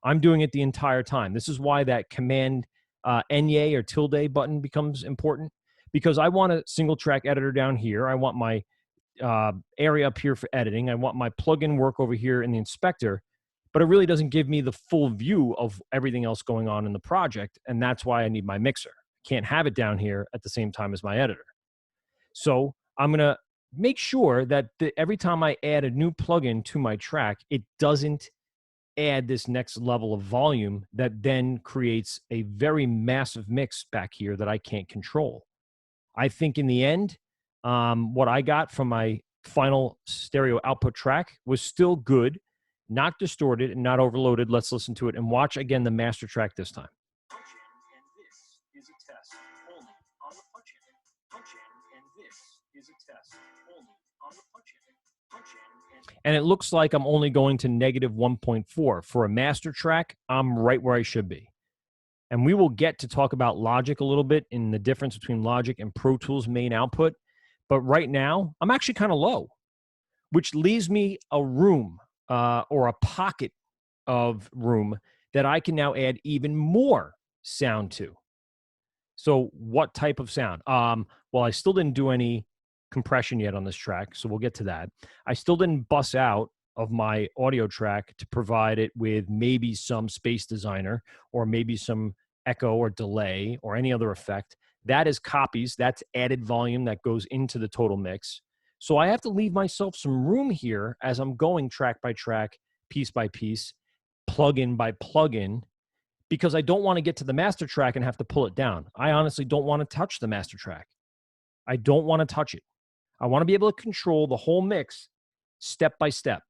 I'm doing it the entire time. This is why that command Enye or tilde button becomes important, because I want a single track editor down here. I want my area up here for editing. I want my plugin work over here in the inspector, but it really doesn't give me the full view of everything else going on in the project, and that's why I need my mixer. I can't have it down here at the same time as my editor. So I'm going to make sure that every time I add a new plugin to my track, it doesn't add this next level of volume that then creates a very massive mix back here that I can't control. I think in the end, what I got from my final stereo output track was still good, not distorted and not overloaded. Let's listen to it and watch again the master track this time. And this is a test only on the punch-in, and this is a test only on the punch-in, and it looks like I'm only going to negative 1.4. For a master track, I'm right where I should be. And we will get to talk about Logic a little bit in the difference between Logic and Pro Tools main output. But right now, I'm actually kind of low, which leaves me a room or a pocket of room that I can now add even more sound to. So what type of sound? Well, I still didn't do any compression yet on this track, so we'll get to that. I still didn't bus out of my audio track to provide it with maybe some space designer or maybe some echo or delay or any other effect. That is copies. That's added volume that goes into the total mix. So I have to leave myself some room here as I'm going track by track, piece by piece, plug-in by plug-in, because I don't want to get to the master track and have to pull it down. I honestly don't want to touch the master track. I don't want to touch it. I want to be able to control the whole mix step by step.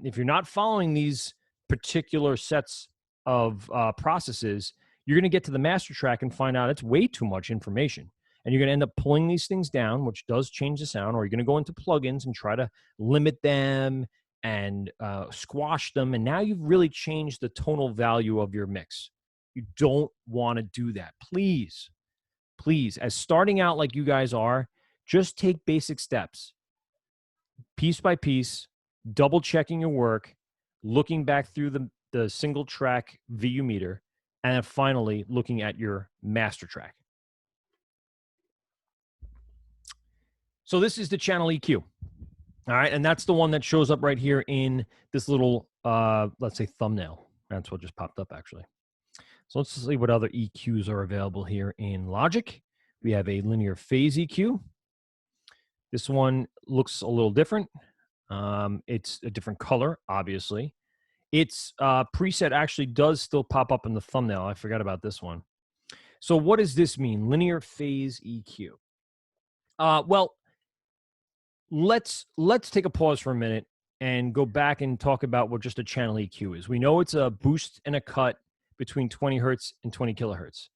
If you're not following these particular sets of processes, you're going to get to the master track and find out it's way too much information. And you're going to end up pulling these things down, which does change the sound, or you're going to go into plugins and try to limit them and squash them. And now you've really changed the tonal value of your mix. You don't want to do that. Please, please, as starting out like you guys are, just take basic steps, piece by piece, double checking your work, looking back through the single track VU meter, and then finally looking at your master track. So this is the channel EQ. All right, and that's the one that shows up right here in this little, let's say, thumbnail. That's what just popped up, actually. So let's see what other EQs are available here in Logic. We have a linear phase EQ. This one looks a little different. It's a different color, obviously. Its preset actually does still pop up in the thumbnail. I forgot about this one. So what does this mean? Linear phase EQ. Well, let's take a pause for a minute and go back and talk about what just a channel EQ is. We know it's a boost and a cut between 20 hertz and 20 kilohertz.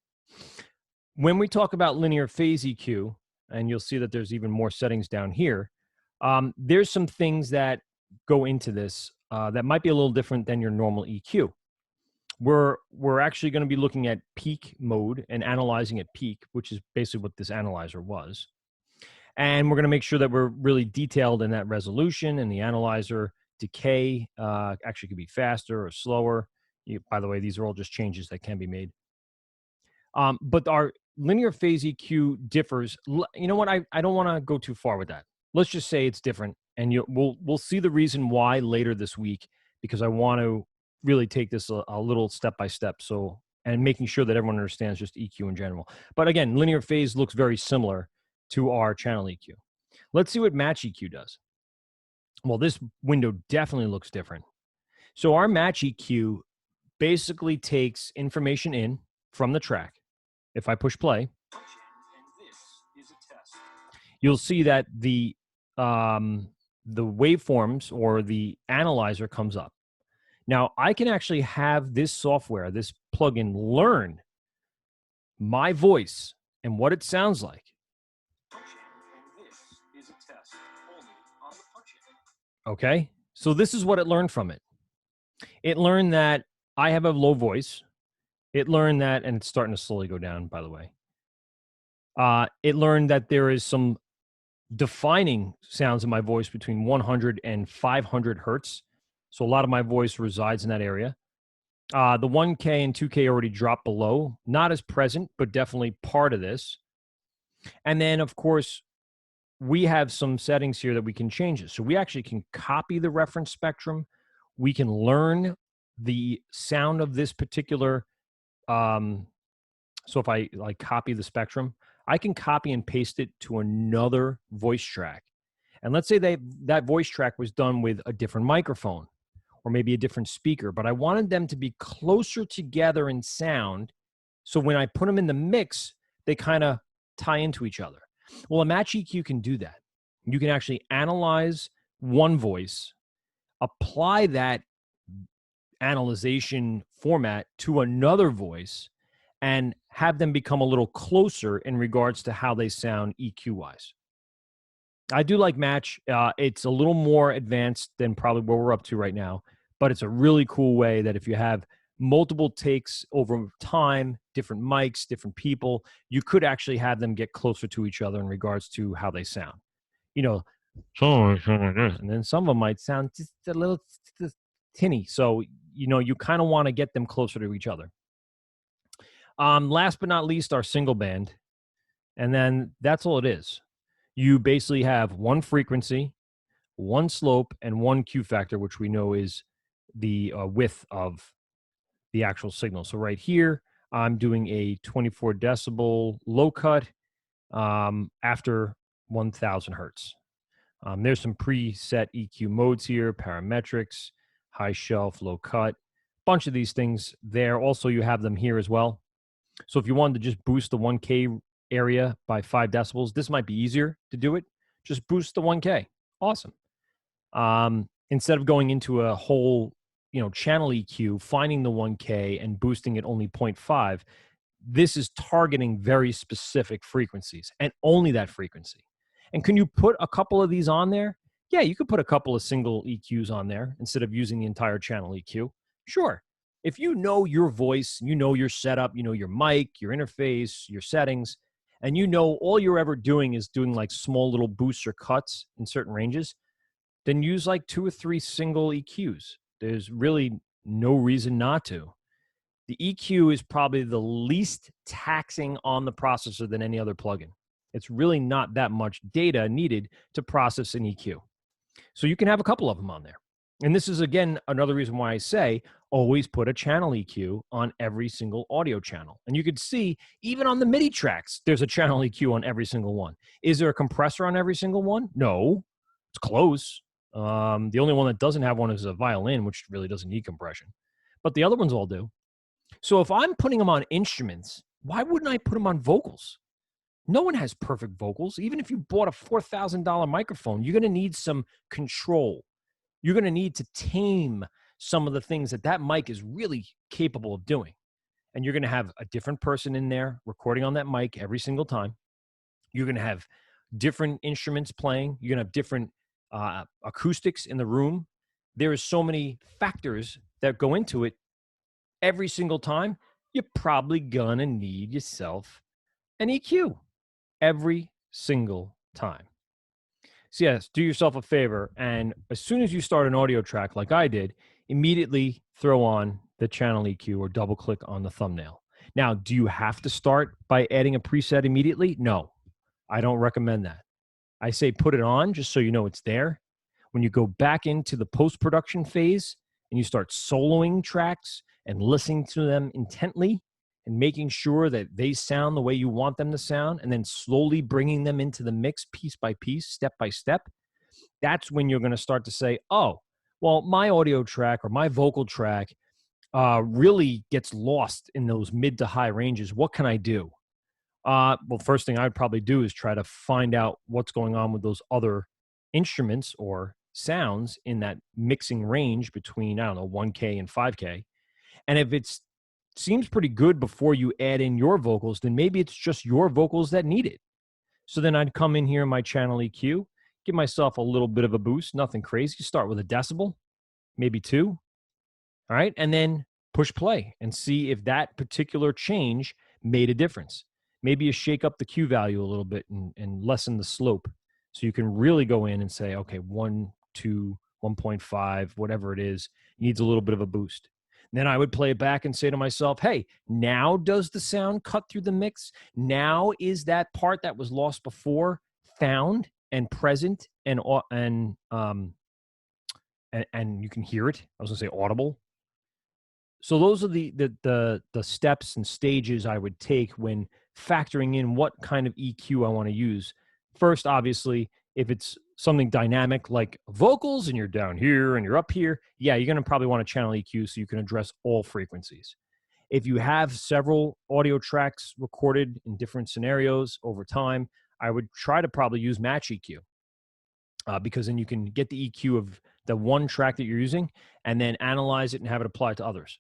When we talk about linear phase EQ, and you'll see that there's even more settings down here, there's some things that go into this that might be a little different than your normal EQ. We're actually going to be looking at peak mode and analyzing at peak, which is basically what this analyzer was. And we're going to make sure that we're really detailed in that resolution, and the analyzer decay actually could be faster or slower. By the way, these are all just changes that can be made. But our linear phase EQ differs. You know what? I don't want to go too far with that. Let's just say it's different, and we'll see the reason why later this week, because I want to really take this a little step by step. So, and making sure that everyone understands just EQ in general. But again, linear phase looks very similar to our channel EQ. Let's see what match EQ does. Well, this window definitely looks different. So our match EQ basically takes information in from the track. If I push play, you'll see that the waveforms or the analyzer comes up. Now, I can actually have this software, this plugin, learn my voice and what it sounds like. Okay, so this is what it learned from it. It learned that I have a low voice. It learned that, and it's starting to slowly go down, by the way. It learned that there is some defining sounds in my voice between 100 and 500 hertz. So a lot of my voice resides in that area. The 1K and 2K already dropped below, not as present, but definitely part of this. And then, of course, we have some settings here that we can change it. So we actually can copy the reference spectrum. We can learn the sound of this particular. So if I like copy the spectrum, I can copy and paste it to another voice track. And let's say that voice track was done with a different microphone or maybe a different speaker, but I wanted them to be closer together in sound. So when I put them in the mix, they kind of tie into each other. Well, a match EQ can do that. You can actually analyze one voice, apply that analyzation format to another voice, and have them become a little closer in regards to how they sound EQ-wise. I do like match. It's a little more advanced than probably what we're up to right now, but it's a really cool way that if you have multiple takes over time, different mics, different people, you could actually have them get closer to each other in regards to how they sound. You know, and then some of them might sound just a little tinny. So, you kind of want to get them closer to each other. Last but not least, our single band. And then that's all it is. You basically have one frequency, one slope, and one Q factor, which we know is the width of the actual signal. So right here, I'm doing a 24 decibel low cut after 1000 hertz. There's some preset EQ modes here, parametrics, high shelf, low cut, bunch of these things there. Also, you have them here as well. So if you wanted to just boost the 1K area by 5 decibels, this might be easier to do it. Just boost the 1K. Awesome. Instead of going into a whole, channel EQ, finding the 1K and boosting it only 0.5, this is targeting very specific frequencies and only that frequency. And can you put a couple of these on there? Yeah, you could put a couple of single EQs on there instead of using the entire channel EQ. Sure. If you know your voice, you know your setup, you know your mic, your interface, your settings, and you know all you're ever doing is doing like small little boosts or cuts in certain ranges, then use like 2 or 3 single EQs. There's really no reason not to. The EQ is probably the least taxing on the processor than any other plugin. It's really not that much data needed to process an EQ. So you can have a couple of them on there. And this is, again, another reason why I say always put a channel EQ on every single audio channel. And you could see, even on the MIDI tracks, there's a channel EQ on every single one. Is there a compressor on every single one? No. It's close. The only one that doesn't have one is a violin, which really doesn't need compression. But the other ones all do. So if I'm putting them on instruments, why wouldn't I put them on vocals? No one has perfect vocals. Even if you bought a $4,000 microphone, you're going to need some control. You're going to need to tame some of the things that mic is really capable of doing. And you're going to have a different person in there recording on that mic every single time. You're going to have different instruments playing. You're going to have different acoustics in the room. There are so many factors that go into it. Every single time, you're probably going to need yourself an EQ. Every single time. So yes, do yourself a favor, and as soon as you start an audio track like I did, immediately throw on the channel EQ or double click on the thumbnail. Now, do you have to start by adding a preset immediately? No, I don't recommend that. I say put it on just so you know it's there. When you go back into the post-production phase and you start soloing tracks and listening to them intently and making sure that they sound the way you want them to sound, and then slowly bringing them into the mix piece by piece, step by step, that's when you're going to start to say, oh, well, my audio track or my vocal track really gets lost in those mid to high ranges. What can I do? Well, first thing I'd probably do is try to find out what's going on with those other instruments or sounds in that mixing range between, I don't know, 1K and 5K. And if it seems pretty good before you add in your vocals, then maybe it's just your vocals that need it. So then I'd come in here in my channel EQ, give myself a little bit of a boost, nothing crazy. Start with a decibel, maybe 2. All right. And then push play and see if that particular change made a difference. Maybe you shake up the Q value a little bit and lessen the slope. So you can really go in and say, okay, 1, 2, 1.5, whatever it is, needs a little bit of a boost. And then I would play it back and say to myself, hey, now does the sound cut through the mix? Now is that part that was lost before found and present and you can hear it? I was gonna say audible. So those are the steps and stages I would take when factoring in what kind of EQ I want to use. First, obviously, if it's something dynamic like vocals and you're down here and you're up here, yeah, you're going to probably want to channel EQ so you can address all frequencies. If you have several audio tracks recorded in different scenarios over time, I would try to probably use match EQ. Because then you can get the EQ of the one track that you're using and then analyze it and have it apply to others.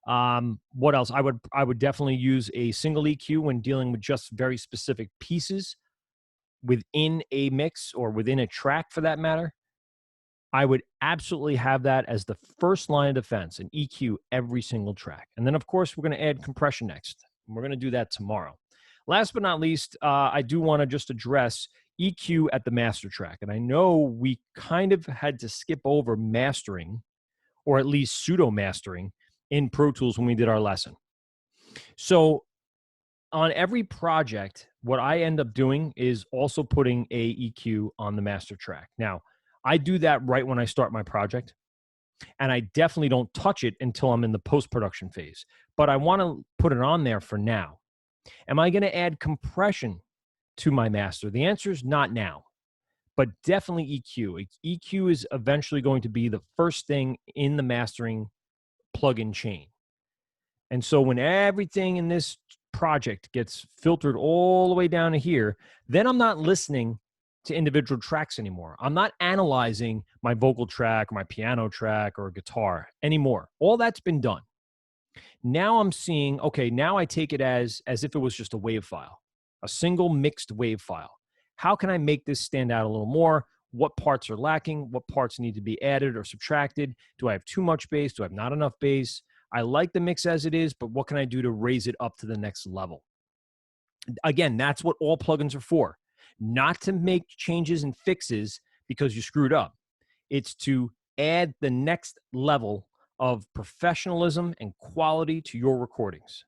What else? I would definitely use a single EQ when dealing with just very specific pieces within a mix or within a track for that matter. I would absolutely have that as the first line of defense, an EQ every single track. And then, of course, we're going to add compression next. We're going to do that tomorrow. Last but not least, I do want to just address EQ at the master track. And I know we kind of had to skip over mastering, or at least pseudo mastering, in Pro Tools when we did our lesson. So on every project, what I end up doing is also putting a EQ on the master track. Now, I do that right when I start my project, and I definitely don't touch it until I'm in the post-production phase. But I want to put it on there for now. Am I going to add compression to my master? The answer is not now, but definitely EQ. EQ is eventually going to be the first thing in the mastering plugin chain. And so when everything in this project gets filtered all the way down to here, then I'm not listening to individual tracks anymore. I'm not analyzing my vocal track or my piano track or guitar anymore. All that's been done. Now I'm seeing, okay, now I take it as if it was just a wave file, a single mixed wave file. How can I make this stand out a little more? What parts are lacking? What parts need to be added or subtracted? Do I have too much bass? Do I have not enough bass? I like the mix as it is, but what can I do to raise it up to the next level? Again, that's what all plugins are for. Not to make changes and fixes because you screwed up. It's to add the next level of professionalism and quality to your recordings.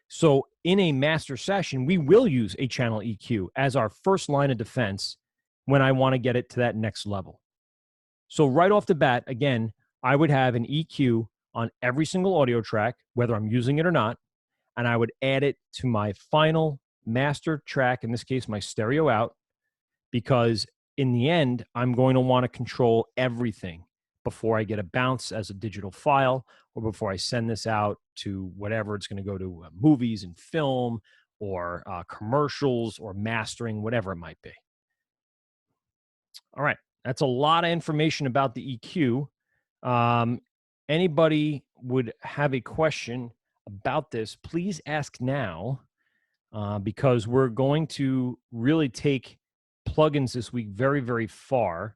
So in a master session, we will use a channel EQ as our first line of defense when I want to get it to that next level. So right off the bat, again, I would have an EQ on every single audio track, whether I'm using it or not, and I would add it to my final master track, in this case, my stereo out, because in the end, I'm going to want to control everything before I get a bounce as a digital file or before I send this out to whatever it's going to go to, movies and film or commercials or mastering, whatever it might be. All right. That's a lot of information about the EQ. Anybody would have a question about this, please ask now, because we're going to really take plugins this week very, very far.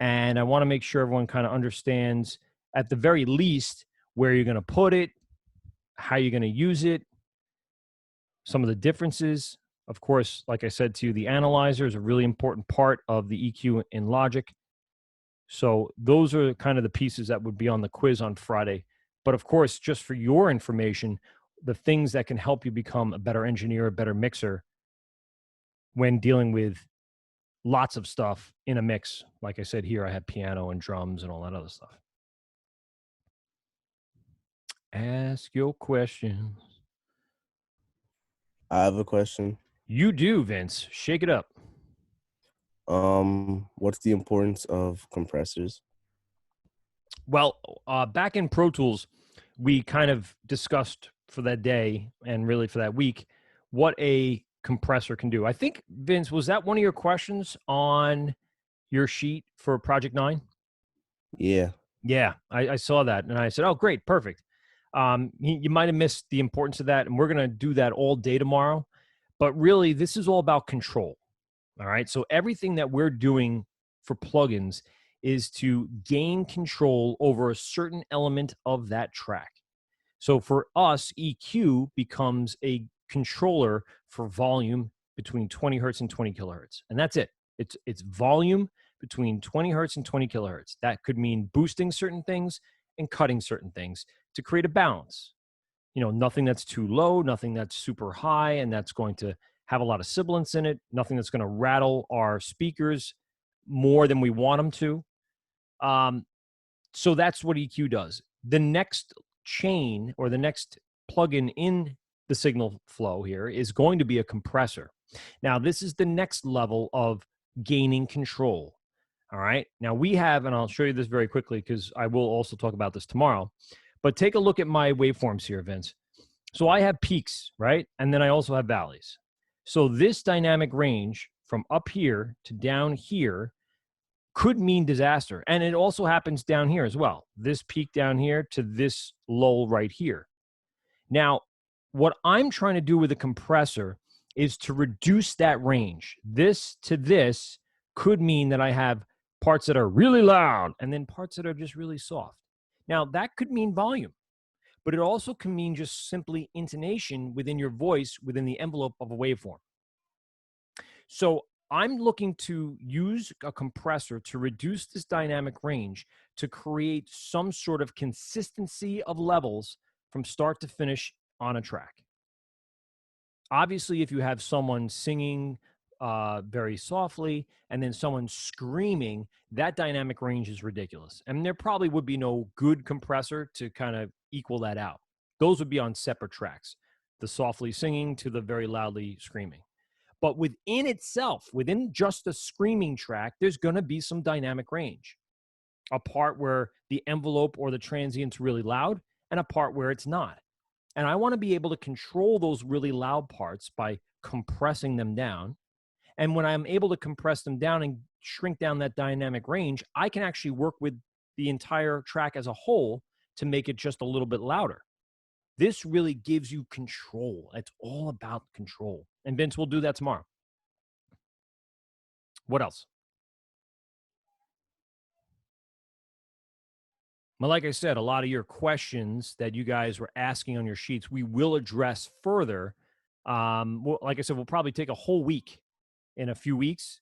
And I want to make sure everyone kind of understands, at the very least, where you're going to put it, how you're going to use it, some of the differences. Of course, like I said to you, the analyzer is a really important part of the EQ in Logic. So those are kind of the pieces that would be on the quiz on Friday. But of course, just for your information, the things that can help you become a better engineer, a better mixer when dealing with lots of stuff in a mix. Like I said, here I have piano and drums and all that other stuff. Ask your questions. I have a question. You do, Vince. Shake it up. What's the importance of compressors? Well, back in Pro Tools, we kind of discussed for that day and really for that week what a compressor can do. I think, Vince, was that one of your questions on your sheet for Project 9? Yeah. Yeah, I saw that, and I said, oh, great, perfect. You might have missed the importance of that, and we're going to do that all day tomorrow. But really, this is all about control. All right. So everything that we're doing for plugins is to gain control over a certain element of that track. So for us, EQ becomes a controller for volume between 20 hertz and 20 kilohertz. And that's it. It's volume between 20 hertz and 20 kilohertz. That could mean boosting certain things and cutting certain things to create a balance. You know, nothing that's too low, nothing that's super high, and that's going to have a lot of sibilance in it, nothing that's going to rattle our speakers more than we want them to. So that's what EQ does. The next chain or the next plugin in the signal flow here is going to be a compressor. Now, this is the next level of gaining control. All right. Now we have, and I'll show you this very quickly because I will also talk about this tomorrow, but take a look at my waveforms here, Vince. So I have peaks, right? And then I also have valleys. So this dynamic range from up here to down here could mean disaster. And it also happens down here as well. This peak down here to this lull right here. Now, what I'm trying to do with a compressor is to reduce that range. This to this could mean that I have parts that are really loud and then parts that are just really soft. Now, that could mean volume, but it also can mean just simply intonation within your voice within the envelope of a waveform. So I'm looking to use a compressor to reduce this dynamic range to create some sort of consistency of levels from start to finish on a track. Obviously, if you have someone singing very softly and then someone screaming, that dynamic range is ridiculous. And there probably would be no good compressor to kind of equal that out. Those would be on separate tracks, the softly singing to the very loudly screaming. But within itself, within just the screaming track, there's going to be some dynamic range. A part where the envelope or the transient's really loud and a part where it's not. And I want to be able to control those really loud parts by compressing them down. And when I'm able to compress them down and shrink down that dynamic range, I can actually work with the entire track as a whole to make it just a little bit louder. This really gives you control. It's all about control. And Vince, we'll do that tomorrow. What else? Well, like I said, a lot of your questions that you guys were asking on your sheets, we will address further. Well, like I said, we'll probably take a whole week in a few weeks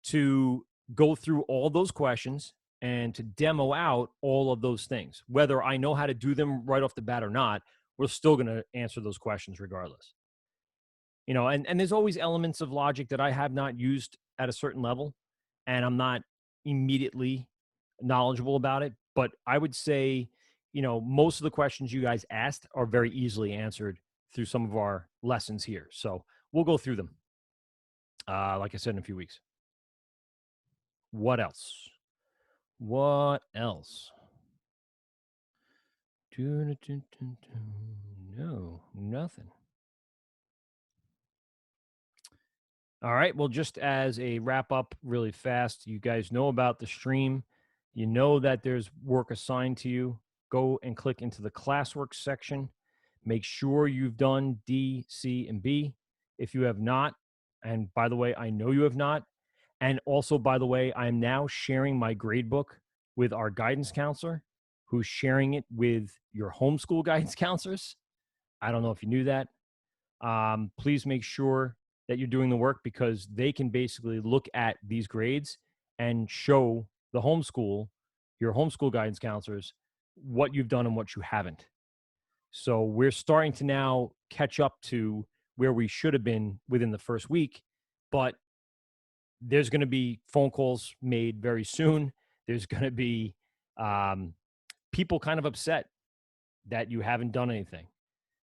to go through all those questions and to demo out all of those things. Whether I know how to do them right off the bat or not, we're still going to answer those questions regardless. You know, and there's always elements of Logic that I have not used at a certain level, and I'm not immediately knowledgeable about it. But I would say, you know, most of the questions you guys asked are very easily answered through some of our lessons here. So we'll go through them, like I said, in a few weeks. What else? What else? No, nothing. All right. Well, just as a wrap up really fast, you guys know about the stream. You know that there's work assigned to you. Go and click into the classwork section. Make sure you've done D, C, and B. If you have not, and by the way, I know you have not. And also, by the way, I'm now sharing my grade book with our guidance counselor, who's sharing it with your homeschool guidance counselors. I don't know if you knew that. Please make sure that you're doing the work, because they can basically look at these grades and show the your homeschool guidance counselors, what you've done and what you haven't. So we're starting to now catch up to where we should have been within the first week, but there's going to be phone calls made very soon. There's going to be people kind of upset that you haven't done anything.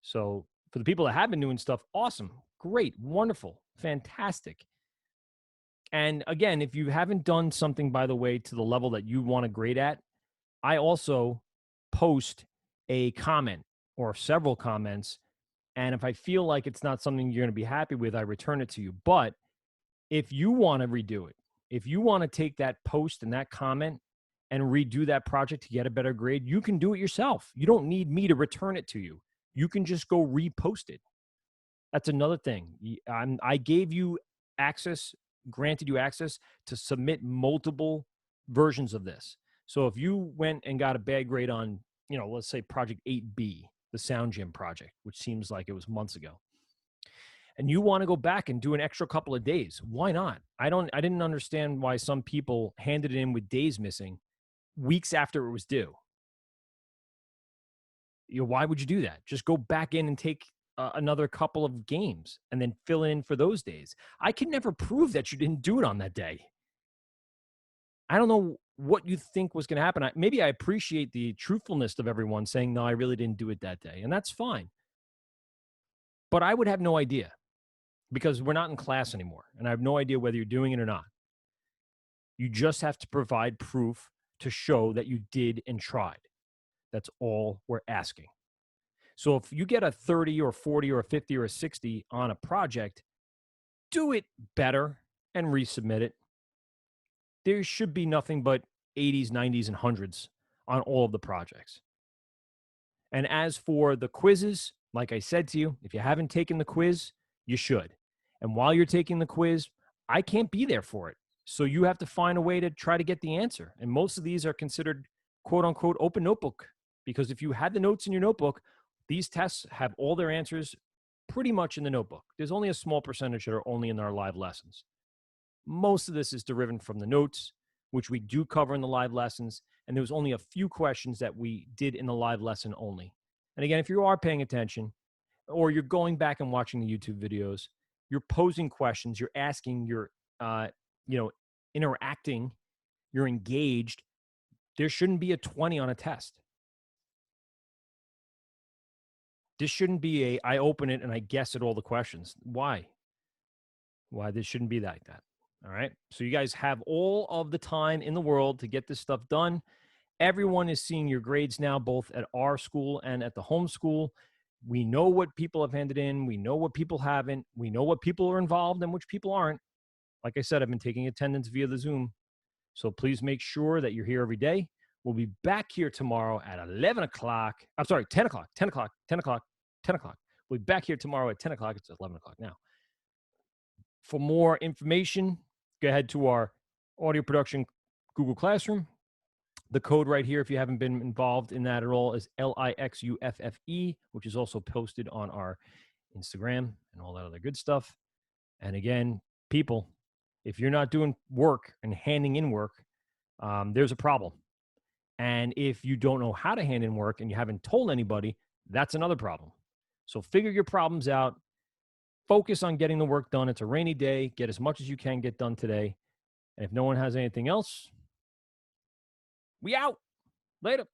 So for the people that have been doing stuff, awesome, great, wonderful, fantastic. And again, if you haven't done something, by the way, to the level that you want to grade at, I also post a comment or several comments. And if I feel like it's not something you're going to be happy with, I return it to you. But if you want to redo it, if you want to take that post and that comment and redo that project to get a better grade, you can do it yourself. You don't need me to return it to you. You can just go repost it. That's another thing. I gave you access, granted you access to submit multiple versions of this. So if you went and got a bad grade on, let's say project 8B, the Sound Gym project, which seems like it was months ago, and you want to go back and do an extra couple of days, why not? I didn't understand why some people handed it in with days missing weeks after it was due. Why would you do that? Just go back in and take another couple of games and then fill in for those days. I can never prove that you didn't do it on that day. I don't know what you think was going to happen. Maybe I appreciate the truthfulness of everyone saying, no, I really didn't do it that day. And that's fine. But I would have no idea, because we're not in class anymore. And I have no idea whether you're doing it or not. You just have to provide proof to show that you did and tried. That's all we're asking. So if you get a 30 or 40 or a 50 or a 60 on a project, do it better and resubmit it. There should be nothing but 80s, 90s, and 100s on all of the projects. And as for the quizzes, like I said to you, if you haven't taken the quiz, you should. And while you're taking the quiz, I can't be there for it. So you have to find a way to try to get the answer. And most of these are considered quote unquote open notebook, because if you had the notes in your notebook, these tests have all their answers pretty much in the notebook. There's only a small percentage that are only in our live lessons. Most of this is derived from the notes, which we do cover in the live lessons. And there was only a few questions that we did in the live lesson only. And again, if you are paying attention, or you're going back and watching the YouTube videos, you're posing questions, you're asking, you're, interacting, you're engaged, there shouldn't be a 20 on a test. This shouldn't be I open it and I guess at all the questions. Why? This shouldn't be like that. All right. So you guys have all of the time in the world to get this stuff done. Everyone is seeing your grades now, both at our school and at the home school. We know what people have handed in. We know what people haven't. We know what people are involved and which people aren't. Like I said, I've been taking attendance via the Zoom. So please make sure that you're here every day. We'll be back here tomorrow at 11 o'clock. I'm sorry, 10 o'clock. We'll be back here tomorrow at 10 o'clock. It's 11 o'clock now. For more information, go ahead to our audio production Google Classroom. The code right here, if you haven't been involved in that at all, is LIXUFFE, which is also posted on our Instagram and all that other good stuff. And again, people, if you're not doing work and handing in work, there's a problem. And if you don't know how to hand in work and you haven't told anybody, that's another problem. So figure your problems out. Focus on getting the work done. It's a rainy day. Get as much as you can get done today. And if no one has anything else, we out. Later.